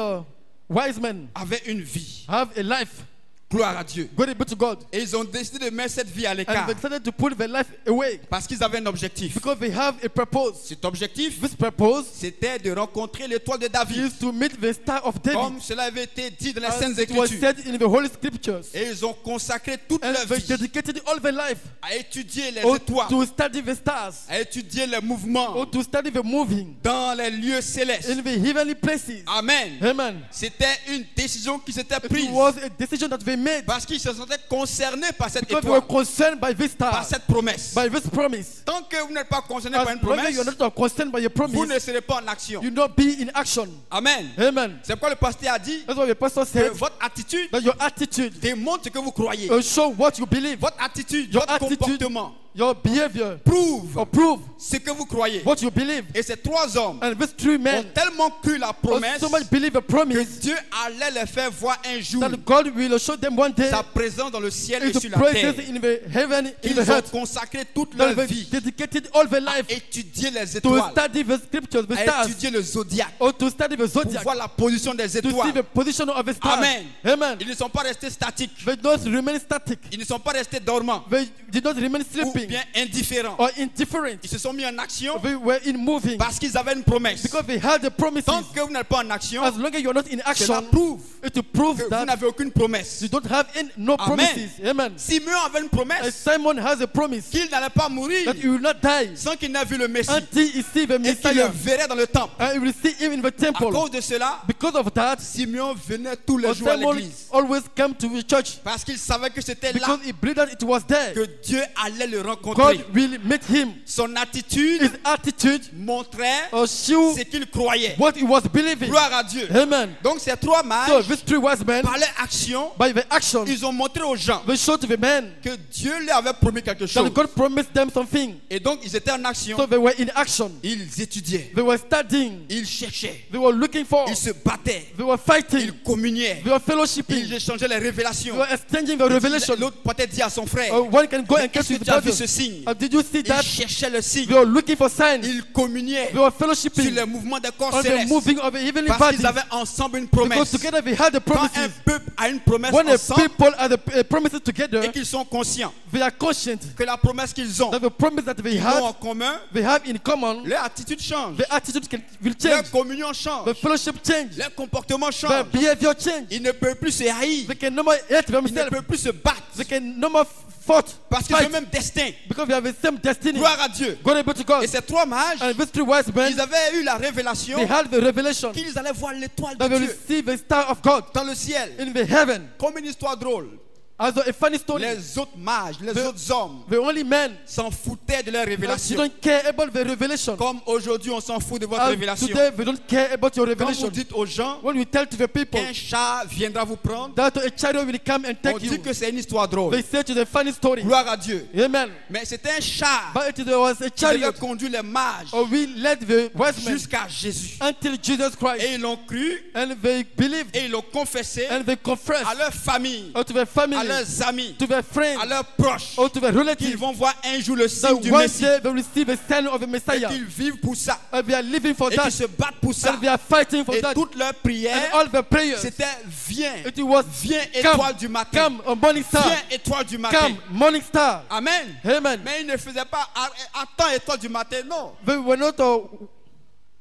wise men avaient une vie. have a life. Gloire à Dieu. Glory be to God. Et ils ont décidé de mettre cette vie à And l'écart they decided to put their life away parce qu'ils avaient un objectif. because they have a purpose. Cet objectif, This purpose c'était de rencontrer l'étoile de David. is to meet the star of David. Comme cela avait été dit dans les As Saintes it was Écritures. said in the Holy Scriptures. Et ils ont consacré toute And leur they vie dedicated all their life à étudier les or étoiles, to study the stars, à étudier les mouvements or to study the moving dans les lieux célestes. in the heavenly places. Amen. Amen. C'était une décision qui s'était It prise was a decision that they made parce qu'ils se sentaient concernés par cette because they were étoile, concerned by this par star, cette promesse. by this promise. Tant que vous n'êtes pas concerné par As une long as promesse, you are not concerned by a vous promise, ne serez pas en action. you not be in action. Amen. Amen. C'est pourquoi le pasteur a dit That's why the pastor que said votre attitude that your attitude démontre ce que vous croyez. will show what you believe. Votre attitude, Your votre attitude, comportement your behavior, prouve or prove ce que vous croyez. what you believe. Et ces trois hommes And these three ont men tellement cru la promesse so much believe a que promise Dieu allait les faire voir un jour that God will show them one day sa présence dans le ciel et His sur la terre. presence in the heaven, in Ils the ont earth. consacré toute That leur they vie dedicated all their à life étudier les to étoiles, study the scriptures, the à stars, étudier le zodiaque, or to study the pour zodiac, voir la position des to see the étoiles. position of the stars. Amen. Amen. Ils ne sont pas restés statiques. They don't remain static. Ils ne sont pas restés dormants They did not remain ou sleeping bien indifférents. or indifferent. Ils se sont mis en action They were in moving parce qu'ils avaient une promesse. because they had the promises. Tant que vous n'êtes pas en action, As long as you are not in cela action, prouve it will prove que vous that n'avez aucune promesse. you don't have no Amen. promises. Amen. Simeon avait une And promesse Simon has a promise qu'il n'allait pas mourir that he will not die sans qu'il n'ait vu le Messie until he see the et qu'il le Messiah, verrait dans le temple. and he will see him in the À temple. cause de cela, Because of that, Simeon venait tous les jours à Simon l'église always come to the church parce qu'il savait que c'était là because he believed that it was there. que Dieu allait le God rencontrer. will meet him. Son attitude His attitude montrait or show ce qu'il croyait. what he was believing. Gloire à Dieu. Amen. Donc ces trois So mages, these three wise men, par leur action, by the action, ils ont montré aux gens they showed to the men que Dieu leur avait promis quelque chose. that God promised them something. Et donc ils étaient en action. So they were in action. Ils étudiaient. They were studying. Ils cherchaient. They were looking for. Ils se battaient. They were fighting. Ils communiaient. They were fellowshipping. Ils échangeaient les révélations. They were exchanging the revelation. L'autre peut-être dit à son frère, One can go and catch est-ce que his tu as vu brother. ce signe? Did you see Ils that? cherchaient le signe. They were looking for signs. Ils communiaient They were sur fellowshipping les mouvements des corps on the célestes. moving of the heavenly Parce bodies. qu'ils avaient ensemble une Because promesse. together they had the Quand un promises. peuple a une promesse When the ensemble people are the promises together, et qu'ils sont conscients they are conscient que la promesse qu'ils ont, that the promise that they ils ont en have, commun, they have in common, leur attitude change. the attitude will Leur change, communion change. the fellowship change, Leur comportement the change. behavior change. Ils ne peuvent plus se haïr. They can no more hate Ils ne themselves. peuvent plus se battre. They can no more fight. Parce qu'ils ont le Fight. même destin. Because they have the same destiny. Gloire à Dieu. God able to God. Et ces trois mages, And these three wise men, ils avaient eu la révélation they had the revelation qu'ils allaient voir l'étoile that de they will Dieu see the star of God dans le ciel. in the heaven. Comme une histoire drôle. As a funny story, Les autres mages, les autres hommes the only men s'en foutaient de leur they révélation. don't care about the revelation. Comme aujourd'hui, on s'en fout de votre As révélation. today, they don't care about your Quand vous revelation. dites aux gens When you tell to the people qu'un chat viendra vous prendre, that a chariot will come and on take dit you, que c'est une histoire drôle. they say to the funny story. Gloire à Dieu. Amen. Mais c'était un chat But it was a qui devait chariot, conduire les mages or we led the wise men jusqu'à Jésus. until Jesus Christ, Et ils l'ont cru and they believed, et ils l'ont confessé and they confessed à leur famille, or to their à family, leurs amis, to their friends, à leurs proches, or to their qu'ils relatives, vont voir un jour le that signe du one Messie day they will receive a sign of the et Messiah, qu'ils vivent pour ça and they are living for et that, qu'ils se battent pour ça. and they are fighting for Et that, toutes leurs and prières, all the prayers, c'était viens, it was viens come, étoile du matin, come, a morning star, viens étoile du matin. come, morning star. Amen. Amen. Mais ils ne faisaient pas attends étoile du matin, non. They were not,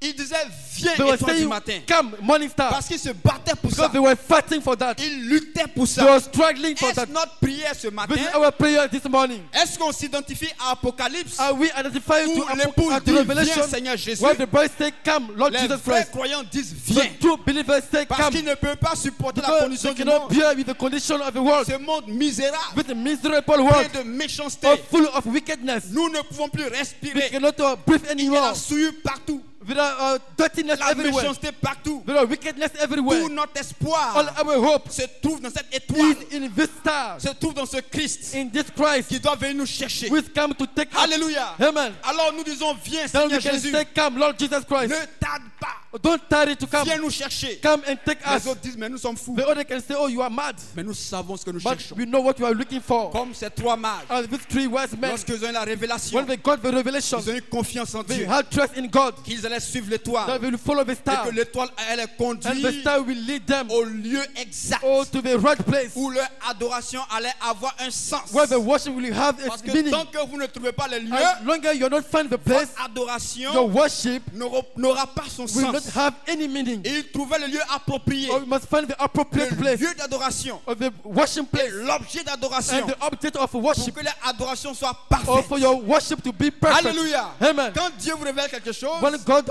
Ils disaient viens they were étoile du saying, matin. come, morning star, Parce qu'ils se battaient pour ça. because they were fighting for that. Ils luttaient pour They were ça. struggling for Est-ce that. notre prière ce matin? This is our prayer this morning. Est-ce qu'on s'identifie à Apocalypse Are we identified où to l'épouse at dit the viens revelation Seigneur Jésus? where the boys say, come, Lord Les Jesus vrais Christ? croyants disent The viens. true believers say, Parce come, qu'ils ne peuvent pas supporter la because condition they du cannot monde. bear with the condition of the world, Ce monde misérable, with the miserable plein world, de méchanceté. full of wickedness. Nous ne pouvons plus We respirer. cannot breathe Il y a anymore. la souillure partout, There are dirtiness la everywhere. méchanceté partout. There are wickedness Tout everywhere. notre All espoir our hope se trouve dans cette étoile, is in this star, se trouve dans ce Christ in this Christ, qui doit venir nous chercher. who is come to take us. Alléluia. Amen. Alors nous disons viens Then we Seigneur can Jésus. say, come, Lord Jesus Christ. Ne tarde pas. Don't tarry to come. Viens nous chercher. Come and take Les us. autres disent mais nous sommes fous. The other can say, oh, you are mad. Mais nous savons ce que nous But cherchons. we know what you are looking for. Comme ces trois mages, As these three wise men, lorsqu'ils ont eu la révélation, when they got the revelation, ils ont eu confiance en they Dieu, had trust in God. qu'ils allaient suivre That l'étoile they will follow the et star. que l'étoile allait And the conduire star will lead them au lieu exact to the right place, où leur adoration allait avoir un sens. where the worship will have Parce its que meaning. tant que vous ne trouvez pas le lieu, As long as you not find the place, votre adoration your worship n'aura pas son will not sens. have any meaning. Et ils trouvaient le lieu approprié, Or you must find the appropriate le place, lieu d'adoration or the worship et place, l'objet d'adoration and the object of pour worship, que l'adoration soit or parfaite. for your worship to be perfect. Alléluia. Amen. Quand Dieu vous révèle quelque chose, When God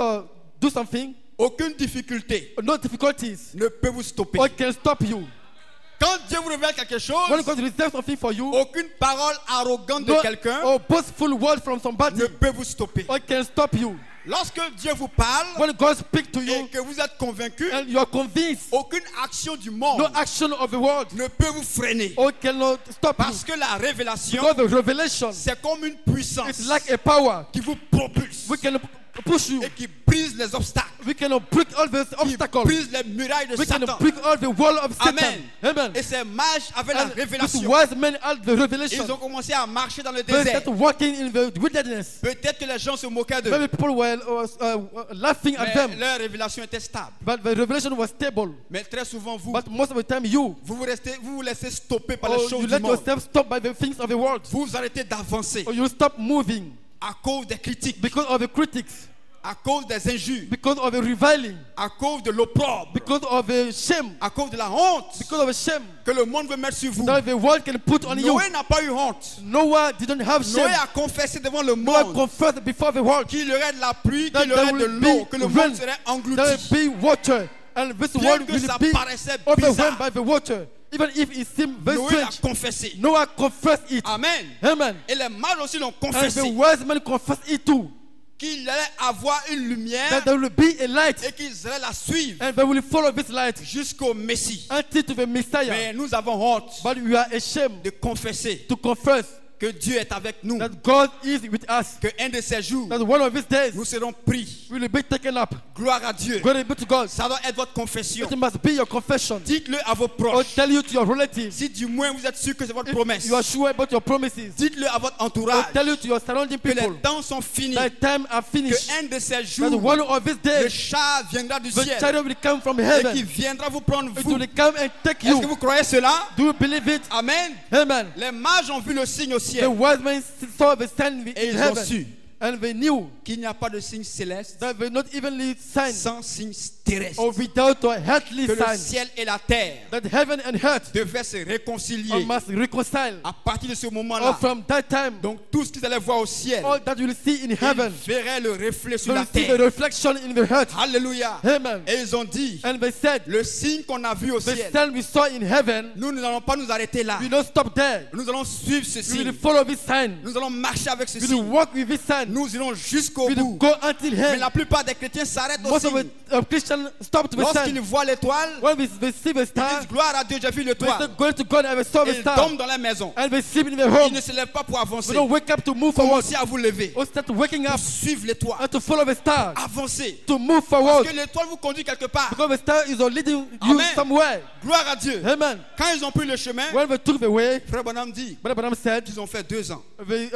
do something, aucune difficulté no difficulties ne peut vous stopper. or can stop you. Quand Dieu vous révèle quelque When chose, God reserves something for you, aucune parole arrogante de no quelqu'un or boastful word from somebody ne peut vous stopper. or can stop you. Lorsque Dieu vous parle When God speaks to et you que vous êtes convaincu, and you are convinced, aucune action du monde no action of the world ne peut vous freiner. or cannot stop you. Parce que la révélation, Because the revelation c'est comme une puissance is like a power. qui vous propulse We can push you. et qui brise les obstacles, We can break all the qui obstacles. brise les murailles de We can Satan. break all the wall of Satan. Amen. Amen. Et ces mages avaient la And these révélation. wise men had the revelation. Ils ont commencé à marcher dans le They désert. started walking in the wilderness. Peut-être que les gens se moquaient d'eux, Maybe people were laughing at mais them. leur révélation était stable. But the revelation was stable. Mais très souvent, vous But most of the time, you vous laissez stopper par les you choses du let monde. yourself stop by the things of the world. Vous arrêtez d'avancer Or you stop moving à cause des critiques, because of the critics, à cause des injures, because of the reviling, à cause de l'opprobre, because of the shame, à cause de la honte because of the shame que le monde veut mettre sur vous. that the world can put on you. Noé n'a pas eu honte. Noah didn't have shame. Noé a confessé devant le Noah monde confessed before the world qu'il y aurait de la pluie, that qu'il y there aurait de will l'eau, be que le rain, monde serait there englouti. will be water, and this Bien world que will ça be paraissait overwhelmed bizarre, by the water. Even if it seemed very Noé l'a strange, confessé. Noah confessed it. Amen. Amen. Et les mages aussi l'ont And the confessé. wise men confessed it too. Qu'il allait avoir une lumière That there will be a light, et qu'ils allaient la suivre and they will follow this light jusqu'au Messie. until to the Messiah. Mais nous avons honte But we are ashamed de confesser to confess que Dieu est avec nous. that God is with us. Que un de ces jours, That one of these days nous serons pris. we will be taken up. Gloire à Dieu. Glory be to God. Ça doit être votre confession. It must be your confession. Dites-le à vos Or proches. tell you to your relatives. Si du moins vous êtes sûr que c'est votre If promesse. you are sure about your promises. Dites-le à votre Or entourage. tell you to your surrounding Que les people temps sont finis. that time are finished. Que un de ces That jours, one of these le days chat viendra du the ciel. chariot will come from Et heaven. qui viendra vous prendre It vous. will come and take Est-ce que you. vous croyez cela? Do you believe it? Amen. Amen. Les mages ont vu le signe au The ciel. wise men saw the sign Et in ils ont heaven. su And they knew qu'il n'y a pas de signe céleste that they not evenly sign sans signe terrestre. or without a earthly Que le sign. ciel et la terre That heaven and earth devaient se réconcilier. must reconcile. À partir de ce Or moment-là, from that time, donc tout ce qu'ils allaient voir au ciel, all that you will see in ils heaven, verraient le reflet sur you la will see the terre. reflection in the earth. Alléluia. Amen. Et ils ont dit, And they said, le signe qu'on a vu au the ciel, sign we saw in heaven, nous n'allons pas nous arrêter là. we don't stop there. Nous allons suivre ce We will signe. follow this sign. Nous allons marcher avec ce We will signe. walk with this sign. Nous irons jusqu'au We will bout. go until Mais hell. la plupart des chrétiens s'arrêtent au Most of signe. the Christians stop to the Lorsqu'ils sign. voient l'étoile, When we see the ils star, disent gloire à Dieu, j'ai vu we say, l'étoile. going to God and we saw Et the ils star. tombent dans la maison. And we sleep in the Ils home. ne se lèvent pas pour avancer. We don't wake up to move forward. Commencez à vous lever. Or start waking up Pour suivre l'étoile. and to follow the star. Avancez. To move Parce forward. que l'étoile vous conduit quelque part. Because the star is leading you Amen. somewhere. Gloire à Dieu. Amen. Quand ils ont pris le chemin, When we took the way, Frère Bonhomme dit Brother Branham said, qu'ils ont fait 2 ans. we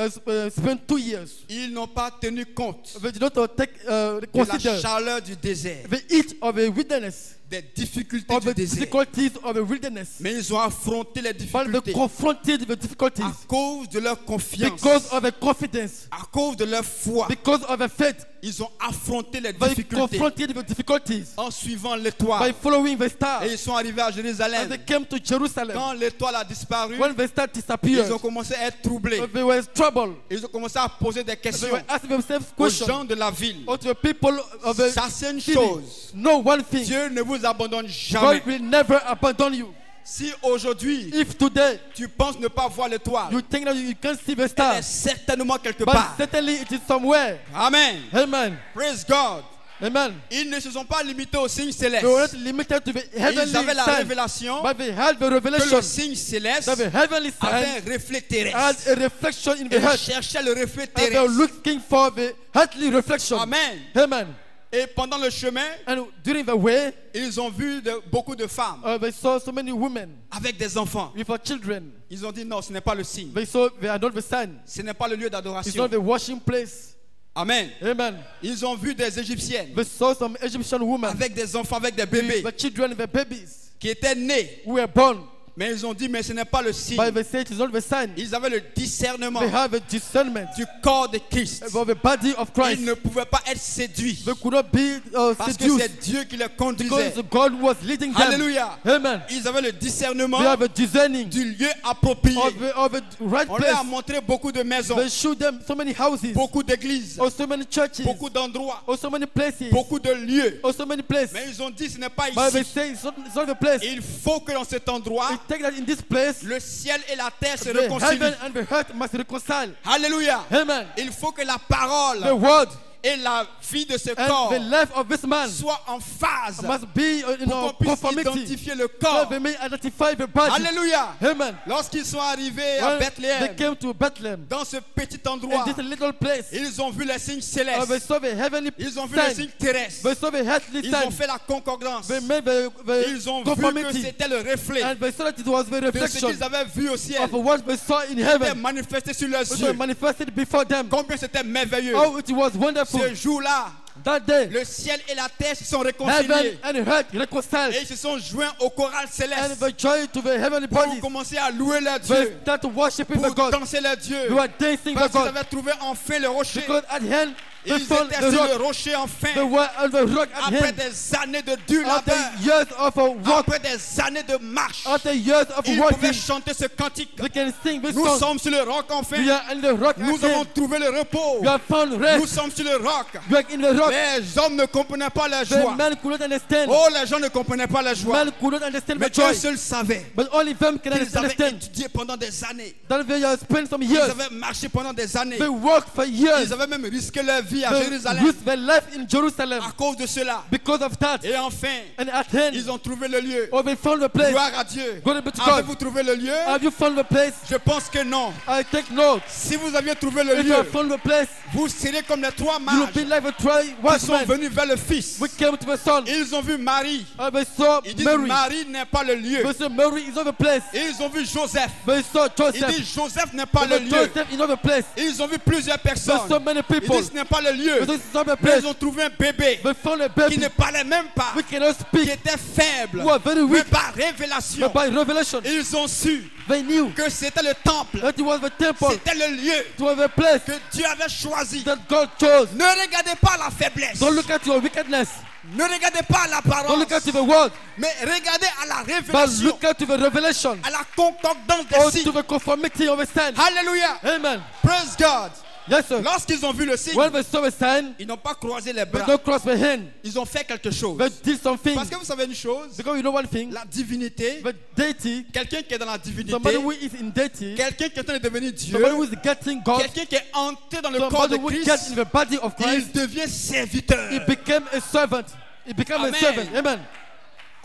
spent 2 years. Ils n'ont pas tenu compte We did not take, de la consider chaleur du désert, the heat of the wilderness, des difficultés of du the désert. difficulties of the wilderness. Mais ils ont affronté les But they difficultés confronted the difficulties à cause de leur confiance, because of the confidence, à cause de leur foi. because of the faith. Ils ont affronté les They difficultés confronted the difficulties en suivant by l'étoile. following the star. Et ils sont arrivés à And Jérusalem. they came to Jerusalem. Quand l'étoile a disparu, When the star ils disappeared, ont commencé à être troublés. they were in trouble. Ils ont commencé à poser des They questions were asking themselves aux questions. gens de la ville. Or to the people of the Ça, c'est une city. chose. Know one thing. Dieu ne vous abandonne jamais. God will never abandon you. Si aujourd'hui, If today tu penses ne pas voir l'étoile, you think that you can't see the elle star, est certainement quelque but part. certainly it is somewhere. Amen. Amen. Praise God. Amen. Ils ne se sont pas limités au signe céleste. They were not limited to the heavenly Ils avaient la sign, révélation but they had the que revelation le signe céleste that the heavenly avait sign un reflet had terrestre. a reflection in Et the ils earth. cherchaient le reflet And they were terrestre. looking for the earthly reflection. Amen. Amen. Et pendant le chemin, And during the way, ils ont vu beaucoup de femmes they saw so many women avec des enfants. with their children. Ils ont dit non, ce n'est pas le signe. They saw they are not the sign. Ce n'est pas le lieu It's d'adoration. not the washing place. Amen. Amen. Ils ont vu des Égyptiennes They saw some Egyptian women avec des enfants, avec des with bébés the children, the babies qui étaient nés. who were born. Mais ils ont dit, mais ce n'est pas le signe. But they say it is not the sign. Ils avaient le discernement They have a discernment du corps de Christ. of the body of Christ. Ils ne pouvaient pas être séduits They could not be parce que seduced c'est Dieu qui les because conduisait. God was leading them. Alléluia. Amen. Ils avaient le discernement They have a discerning du lieu approprié. of the right On leur a place. montré beaucoup de maisons, They showed them so many houses, beaucoup d'églises, or so many churches, beaucoup d'endroits, or so many places, beaucoup de lieux. or so many places. Mais ils ont dit, ce n'est pas But they ici. say it's not the place. Il faut que dans cet endroit, We take that in this place, le ciel et la terre se the réconcilient. heaven and the earth must reconcile. Alléluia. Amen. Il faut que la The parole word et la vie de ce and corps the life of this man soient en phase must be in pour qu'on puisse conformity. identifier le So corps. they may identify the body. Alléluia. Amen. Lorsqu'ils sont arrivés à When they Bethléem, came to Bethlehem, dans ce petit in endroit, this little place, ils ont vu les signes they célestes. saw the heavenly Ils ont vu les sign. signes terrestres. They saw the earthly Ils ont sign. fait la concordance. They made the Ils ont vu que conformity. c'était le reflet And they saw that it was the de ce reflection qu'ils avaient vu au ciel. of what they saw in C'était heaven, manifesté sur leurs which were yeux. manifested before them. Combien c'était merveilleux. Oh, it was wonderful. Ce jour-là, That day, le ciel et la terre se sont heaven réconciliés. and earth reconciled. Et ils se sont joints au choral And céleste they joined to the heavenly pour bodies. commencer à louer leur They Dieu, start worshiping the pour God. danser leur Dieu. They were dancing the Parce qu'ils God. avaient trouvé enfin le rocher. Because at hand, they Ils found étaient the sur rock. le rocher They enfin. were on the rock at Après hand. des années de dur After labeur, years of a walk, après des années de marche, after years of ils pouvaient walking, chanter ce cantique. they can sing this Nous song. sommes sur le roc enfin. We are in the rock Nous at avons hand. trouvé le repos. We have found Nous rest. sommes sur le roc. We are in the rock. Les hommes ne comprenaient pas la The joie. man could not understand. Oh, les gens ne comprenaient pas la joie. Man could not understand Mais the joy. Dieu seul savait But only them can qu'ils avaient understand. étudié pendant des années. That they have spent some Ils years. avaient marché pendant des années. They worked for years. Ils avaient même risqué leur vie à They Jérusalem risked their life in Jerusalem à cause de cela. because of that. Et enfin, And at hand, ils ont trouvé le lieu. oh, they found the place. Gloire à Dieu. Glory be to God. Avez-vous trouvé le lieu? Have you found the place? Je pense que non. I take note. Si vous aviez trouvé le If you lieu, have found the place, vous seriez comme les trois you will mages be like a try qui sont watchman. venus vers le Fils. We came to the son. Ils ont vu Marie. They saw Ils disent Mary. Marie n'est pas le lieu. They saw Mary is not the place. Et ils ont vu Joseph. They saw Ils Joseph. disent Joseph n'est pas le But lieu. Joseph is not the place. Ils ont vu plusieurs There's so personnes. many Ils people. disent ce n'est pas le lieu. But this is not the Mais place. ils ont trouvé un bébé They found a qui baby ne parlait même pas, we cannot qui speak. était faible. Who are very Mais weak. par révélation, But by revelation, ils ont su they knew que c'était le temple, that it was the temple. c'était le lieu It was the place que Dieu avait choisi. that God chose. Ne regardez pas la faiblesse. Don't look at your wickedness. Ne regardez pas à Don't l'apparence, look at the word, mais regardez à la but révélation, look at the revelation à la concordance or des to signes. the conformity of a sign. Alléluia. Amen. Praise God. Yes, sir. Lorsqu'ils ont vu le signe, When they saw a sign, ils n'ont pas croisé les they bras. don't cross their hand. Ils ont fait quelque chose. They did something. Parce que vous savez une chose, Because you know one thing, la divinité, the deity, quelqu'un qui est dans la divinité, somebody who is in deity, quelqu'un qui est en train de devenir Dieu, somebody who is getting God, quelqu'un qui est entré dans le corps de somebody who gets in Christ, the body of Christ, il devient serviteur. he became a servant. He became Amen. a servant. Amen.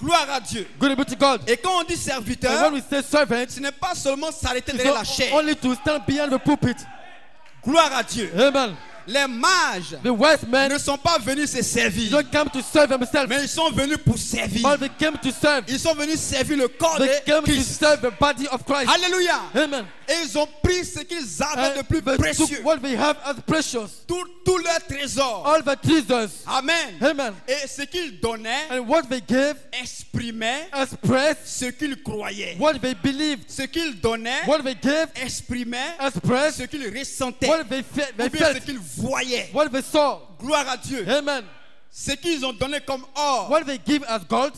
Gloire à Dieu. Glory be to God. Et quand on dit And serviteur, when we say servant, ce n'est pas seulement s'arrêter it's derrière la not chair. only to stand behind the pulpit. Gloire à Dieu. Amen. Les mages The wise men ne sont pas venus se servir, don't come to serve themselves, mais ils sont venus pour servir. but they came to serve. Ils sont venus servir le corps They de came to Christ. serve the body of Christ. Alléluia. Amen. Et ils ont pris ce qu'ils avaient de And plus they précieux, took what they have as precious, tout leur trésor. all the treasures. Amen. Amen. Et ce qu'ils donnaient And what they gave exprimait expressed ce qu'ils croyaient. what they believed. Ce qu'ils donnaient What they gave exprimait expressed ce qu'ils ressentaient. what they Ou bien ce felt, qu'ils voyaient. what they saw. Gloire à Dieu. Amen. Ce qu'ils ont donné comme or What they give as gold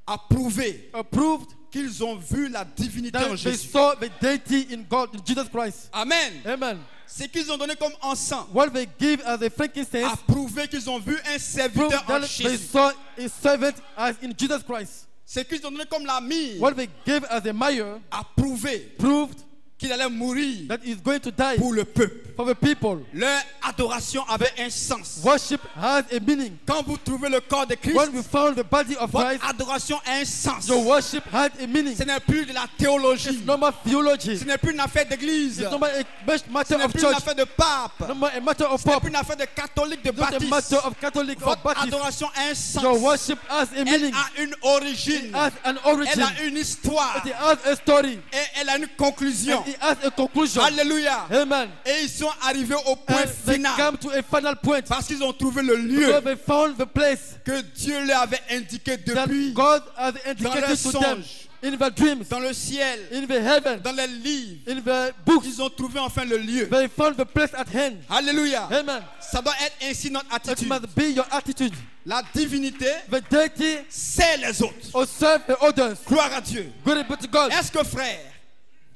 a prouvé approved qu'ils ont vu la divinité en that they Jésus. saw the deity in God, in Jesus Christ. Amen. Amen. Ce qu'ils ont donné comme encens What they give as a frankincense a prouvé qu'ils ont vu un proved serviteur en that they Jésus. saw a servant as in Jesus Christ. Ce qu'ils ont donné comme la myrrhe What they gave as a mire a prouvé proved qu'il allait mourir that he's going to die pour le peuple. for the people. Leur adoration avait un sens. Worship has a meaning. Quand vous trouvez le corps de Christ, When we found the body of votre Christ, adoration a un sens. your worship had a meaning. Ce n'est plus de la théologie. It's not more theology. Ce n'est plus une affaire d'église. It's not more a Ce matter n'est of plus une church. affaire de pape. No more a matter of Ce n'est pop. plus une affaire de catholique, de It's not a baptiste. matter of Catholic or Votre Baptist. adoration a un sens. Your worship has a Elle meaning. a une origine. It has an Elle origin. a une histoire. It has a story. Et elle a une conclusion. And it has a conclusion. Alléluia. Amen. Et ils sont arrivés au point And they final. come to a final point. Parce qu'ils ont trouvé le So lieu they found the place que Dieu leur avait indiqué that depuis God has leurs indicated to them songes, in the dreams, dans le ciel, in the heaven, dans les livres. in the books. Ils ont trouvé enfin le lieu. They found the place at hand. Alléluia. Amen. Ça doit être ainsi notre That attitude. must be your attitude. La divinité, The deity c'est les autres. or serve the others. Gloire à Dieu. Glory be to God. Est-ce que frère,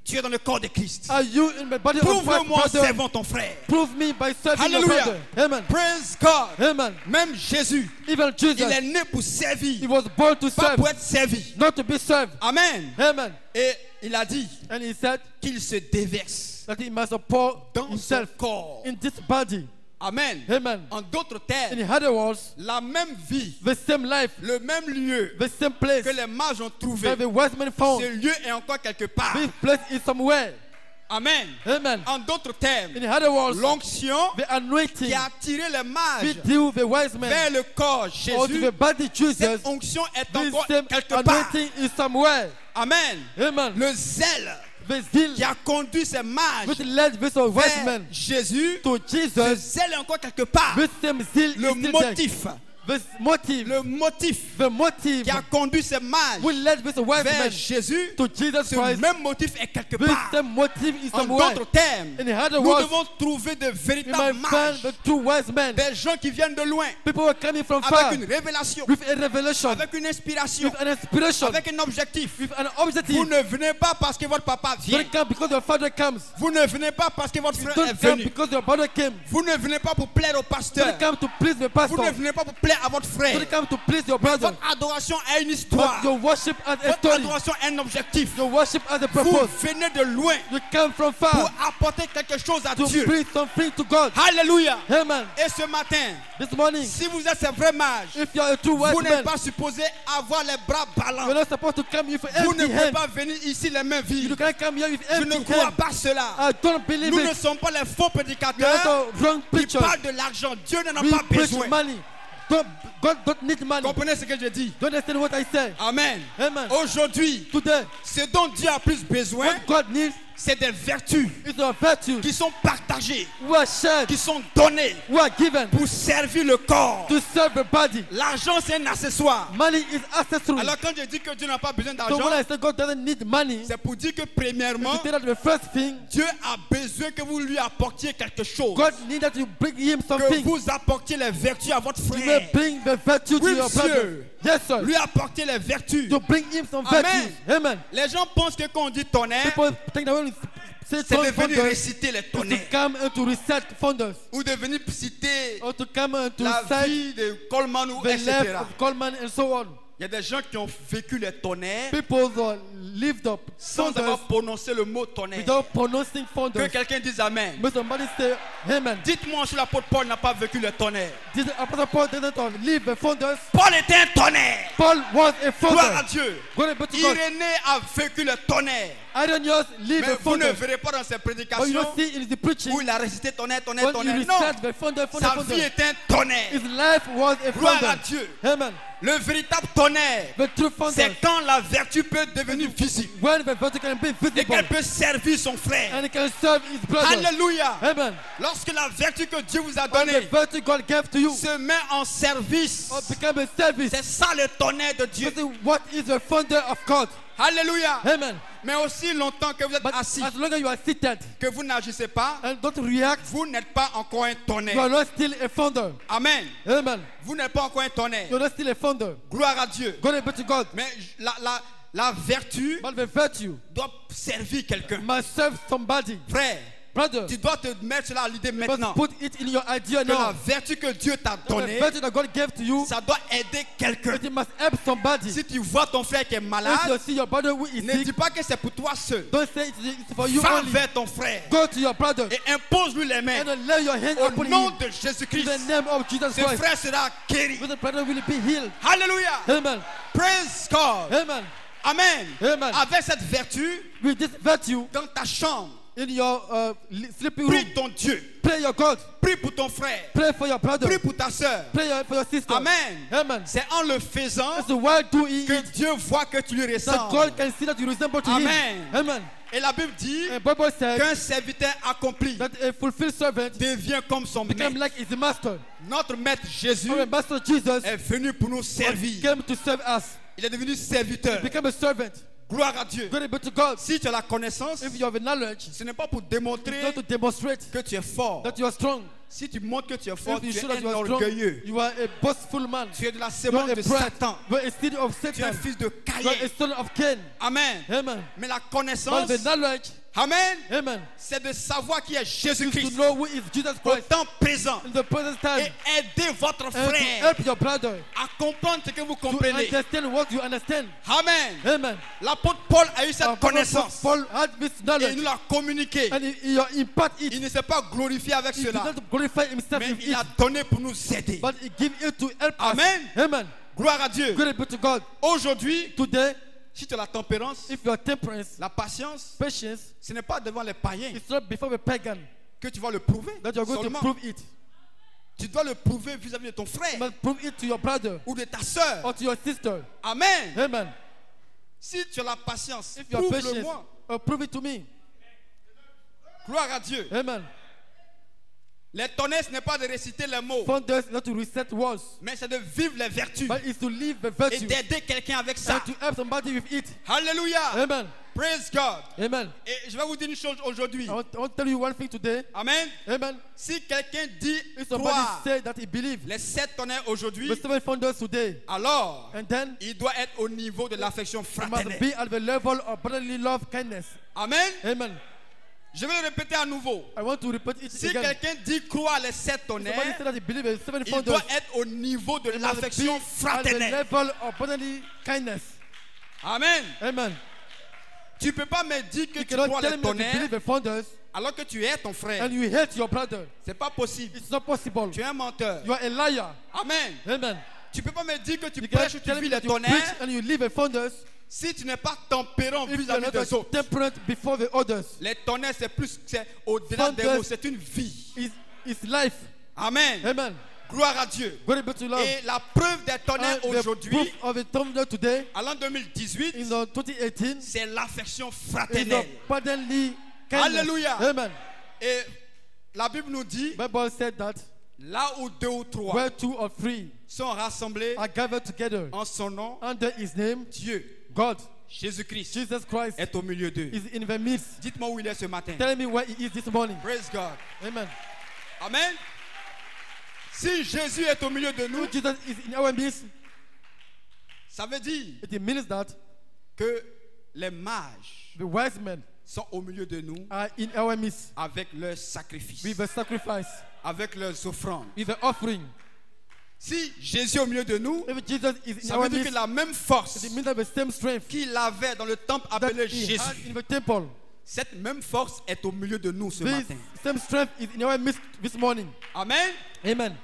tu es dans le corps de Christ? Are you in the body of Christ, Prouve-le-moi en brother? servant ton frère. Prove me by serving your Alléluia. brother. Amen. Praise God. Amen. Même Jésus, Even Jesus, il est né pour he servir, was born to pas serve, pour être servi. not to be served. Amen. Amen. Et il a dit And he said qu'il se déverse that he must pour dans son himself corps. in this body. Amen. Amen. En d'autres In termes, other words, la même vie, the same life, le même lieu the same place que les mages ont trouvé, that the wise men found. ce lieu est encore quelque part. This place is somewhere. Amen. Amen. En d'autres termes, In other words, l'onction the anointing qui a attiré les we mages deal the wise men vers le corps or to Jésus, the body Jesus. cette onction est This encore same quelque part. anointing is somewhere. Amen. Amen. Le zèle The zeal qui a conduit ces mages which led this wise vers men Jésus, to ce Jesus. zèle est encore quelque part. This same zeal Le is still there. motif, This motive, le motif the motive qui a conduit ces mages which led this wise vers men Jésus, to Jesus ce Christ. même motif est quelque This part. same motive is En somewhere. d'autres termes, In other nous words, devons trouver de we véritables might find mages, the true wise men. des gens qui viennent de loin, People who are coming from far avec une révélation, with a revelation, avec une inspiration, with an inspiration, avec un objectif. with an Vous objective. ne venez pas parce que votre papa vient. Don't come because your father comes. Vous ne venez pas parce que votre frère est Don't come venu. because your brother came. Vous ne venez pas pour plaire au pasteur. Don't come to please the Vous pastor. ne venez pas pour plaire à votre frère. Don't come to please your brother. Votre adoration a une histoire. But your worship has a Votre story. adoration a un objectif. Your worship has a Vous purpose. venez de loin You come from pour far apporter quelque chose à to Dieu. bring something to God. Alléluia. Amen. Et ce matin, This morning, si vous êtes un vrai mage, if you are a true wise vous n'êtes man, pas supposé avoir les bras you're ballants. not supposed to come here with Vous ne empty pouvez hands. pas venir ici les mains You vides. can't come here with Je ne empty crois hands. pas cela. I don't believe Nous ne it. sommes pas les faux You're prédicateurs not the wrong qui preachers. parlent de l'argent. Dieu n'en a We pas preach besoin. money. God don't need money. Comprenez ce que je dis? Don't understand what I say. Amen. Amen. Aujourd'hui, Today, Ce dont Dieu a plus besoin, What God needs c'est des vertus is a virtue qui sont partagées, who are shared, qui sont données who are given pour servir le corps. to serve the body. L'argent, c'est un accessoire. Money is accessory. Alors quand je dis que Dieu n'a pas besoin So d'argent, when I say God doesn't need money, c'est pour dire que to premièrement, say that the first thing, Dieu a besoin que vous lui apportiez quelque chose. God needs that you bring him Que something. vous apportiez les vertus à votre You may frère. bring the virtue to Oui, your brother. monsieur. Yes, sir. Lui apporter les vertus. To bring him some Amen. virtues. Amen. Les gens pensent que quand on dit tonnerre, People think that when we say c'est de venir thunders, réciter les is to tonnerres. come and to recite thunders, Ou de venir citer or to come and to la recite vie de Coleman, ou the life etc. of Coleman and so on. Il y a des gens qui ont vécu les tonnerres People lived up sans thunders avoir prononcé le mot tonnerre. without pronouncing Que thunders. quelqu'un dise Amen. But somebody say, Amen. Dites-moi si l'apôtre Paul n'a pas vécu le tonnerre. Did Apostle Paul didn't live the thunders? Paul était un tonnerre. Paul was a Gloire à thunder. Dieu. Glory be to God. Irénée a vécu le tonnerre. Irenaeus lived Mais a vous ne thunder. verrez pas dans ses But you prédications don't see in the preaching où il a récité tonnerre, tonnerre, when tonnerre. he Non, recite the thunder, thunder, sa vie thunder. est un tonnerre. His life was a Gloire à thunder. Dieu. Amen. Le véritable tonnerre, The true thunder. c'est quand la vertu peut devenir visible When the virtue can be et visible qu'elle peut servir son frère. and he can serve his brother. Alléluia. Amen. Lorsque la vertu que Dieu vous a When the donnée virtue God gave to you se met en service, become a service. c'est ça le tonnerre de Dieu. This is what is the thunder of God. Alléluia. Amen. Mais aussi longtemps que vous êtes But assis, as long as you are seated que vous n'agissez pas, and don't react, vous n'êtes pas encore un you tonnerre. are not still a thunder. Amen. Amen. Vous n'êtes pas encore un tonnerre. You are not still a thunder. Gloire à Dieu. Glory be to God. Mais la vertu But the virtue doit servir quelqu'un. must serve somebody. Frère, Brother, tu dois te mettre cela à l'idée you must maintenant. put it in your idea Que la now. vertu que Dieu t'a The donnée, virtue that God gave to you, ça doit aider quelqu'un. it must help somebody. Si tu vois ton frère qui est If you malade, see your brother who is ne sick, dis pas que c'est pour toi seul. don't say it's for you Va only. vers ton frère Go to your brother et impose-lui les mains. and then lay your hand Au upon nom him. de In Jésus-Christ, the name of Jesus ce Christ, frère sera guéri. the brother will be healed. Alléluia. Amen. Praise God. Amen. Amen. Amen. Avec cette vertu, With this virtue dans ta chambre, in your sleeping room, prie ton Dieu. pray your God. Prie pour ton frère. Pray for your brother. Prie pour ta soeur. Pray for your sister. Amen. Amen. C'est en le faisant So why do he que it? Dieu voit que tu lui That ressembles. God can see that you resemble to Amen. him. Amen. Et la Bible dit And Bible said qu'un serviteur accompli that a fulfilled servant devient comme son became maître. like his master. Notre maître Jésus Our master Jesus est venu pour nous servir. came to serve us. Il est devenu serviteur. Became a servant. Gloire à Dieu. Glory be to God. Si tu as la connaissance, If you have a knowledge, ce n'est pas pour it's démontrer not to demonstrate que tu es fort. that you are strong. Si tu montres que tu es fort, If you tu show es that you un are strong, orgueilleux. you are a boastful man. Tu es de la You sémence are de a brat. Satan. You are a seed of Tu es un Satan. fils de You are a Caïn. son of Cain. Amen. Amen. Mais la But connaissance, the knowledge, Amen, amen, c'est de savoir qui est is to Jésus-Christ know who is Jesus au Christ temps présent in the present time et aider votre and to frère help your brother à comprendre ce que vous to comprenez. understand what you understand. Amen. Amen. L'apôtre Paul a eu cette Our connaissance Paul had this et il knowledge nous l'a communiqué. and he impart it. Il ne s'est pas glorifié avec He did cela, not glorify himself mais with il a it, donné pour nous aider. but he gave it to help Amen. us. Amen. Gloire à Dieu. Glory be to God. Aujourd'hui, Today, si tu as la tempérance, if you are temperance, la patience, patience, ce n'est pas devant les païens it's not before a pagan que tu vas le prouver. that you're going Seulement, to prove it. tu dois le prouver vis-à-vis de ton frère You must prove it to your brother ou de ta soeur. or to your sister. Amen. Amen. Si tu as la patience, If you are patient, prouve-le-moi. prove it to me. Gloire à Dieu. Amen. Les tonnerres, ce n'est pas de réciter les mots, Founders not to reset words, mais c'est de vivre les vertus but it's to live the et virtue d'aider quelqu'un avec ça. and to help somebody with it. Alléluia. Amen. Praise God. Amen. Et je vais vous dire une chose aujourd'hui. I want to tell you one thing today. Amen. Amen. Si quelqu'un dit If somebody croire say that he believes les 7 tonnerres aujourd'hui, the 7 founders today, alors and then il doit être au niveau de l'affection he must fraternelle. be at the level of brotherly love, kindness. Amen. Amen. Je vais le répéter à nouveau. I want to repeat it Si again. quelqu'un dit croire les 7 Somebody tonnerres, say that he believes the 7 il founders. doit être au niveau de He must be l'affection at the fraternelle. level of brotherly kindness. Amen. Amen. Tu ne peux pas me dire que You tu cannot crois tell les me that you tonnerres believe the founders alors que tu es ton frère. and you hate your brother. C'est pas possible. It's not possible. Tu es un menteur. You are a liar. Amen. Amen. Tu ne peux pas me dire que tu You cannot prêches ou tu tell me vis les that you preach tonnerres and you live the founders si tu n'es pas tempérant if you are vis-à-vis not des autres. temperate before the others. Les tonnerres, c'est plus, c'est au-delà des Founders mots, c'est une vie. It's life. Amen. Amen. Gloire à Dieu. Glory be to Lord. Et la preuve des tonnerres And the aujourd'hui, proof of the thunder today, à l'an 2018, in the 2018, c'est l'affection is fraternelle. the brotherly kindness. Alléluia. Amen. Et la Bible nous dit, Bible said that là où 2 ou 3 where 2 or 3 sont rassemblés are gathered together en son nom, under His name, Dieu, God, Jésus-Christ, Jesus Christ, est au milieu d'eux. is in the midst. Dites-moi où il est ce matin. Tell me where He is this morning. Praise God. Amen. Amen. Si Jésus est au milieu de nous, If Jesus is in our midst, ça veut dire it means that que les mages the wise men sont au milieu de nous are in our midst avec leurs sacrifices, with the sacrifice, avec leurs offrandes. with the offering. Si Jésus est au milieu de nous, If Jesus is in ça our veut dire que midst, la même force it means that the same strength qu'il avait dans le temple that appelé He had Jésus, in the temple, cette même force est au milieu de nous ce this matin. same strength is in our midst this morning. Amen. Amen.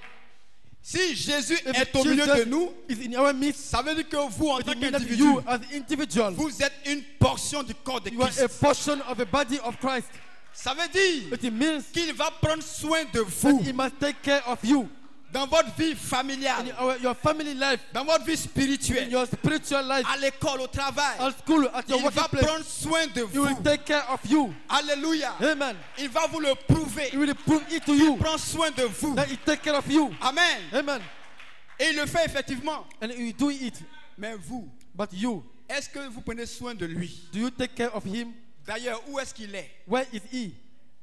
Si Jésus If est au milieu de nous, is in our midst, ça veut dire que vous, en tant it means that qu'individu, you as individual, vous êtes une portion du corps de you are a Christ. portion of the body of Christ. Ça veut dire It means qu'il va prendre soin de that vous He must take care of you dans votre vie in familiale, your family life, dans votre vie in spirituelle, your spiritual life, à l'école, au travail. at school, at your Il va working place. prendre soin de He will vous. take care of you. Alléluia. Amen. Il va vous le prouver. He will prove it to you Il prend soin de vous. that He take care of you. Amen. Amen. Et il le fait effectivement. And He will do it. Mais vous, But you, est-ce que vous prenez soin de lui? do you take care of Him? D'ailleurs, où est-ce qu'il est? Where is He?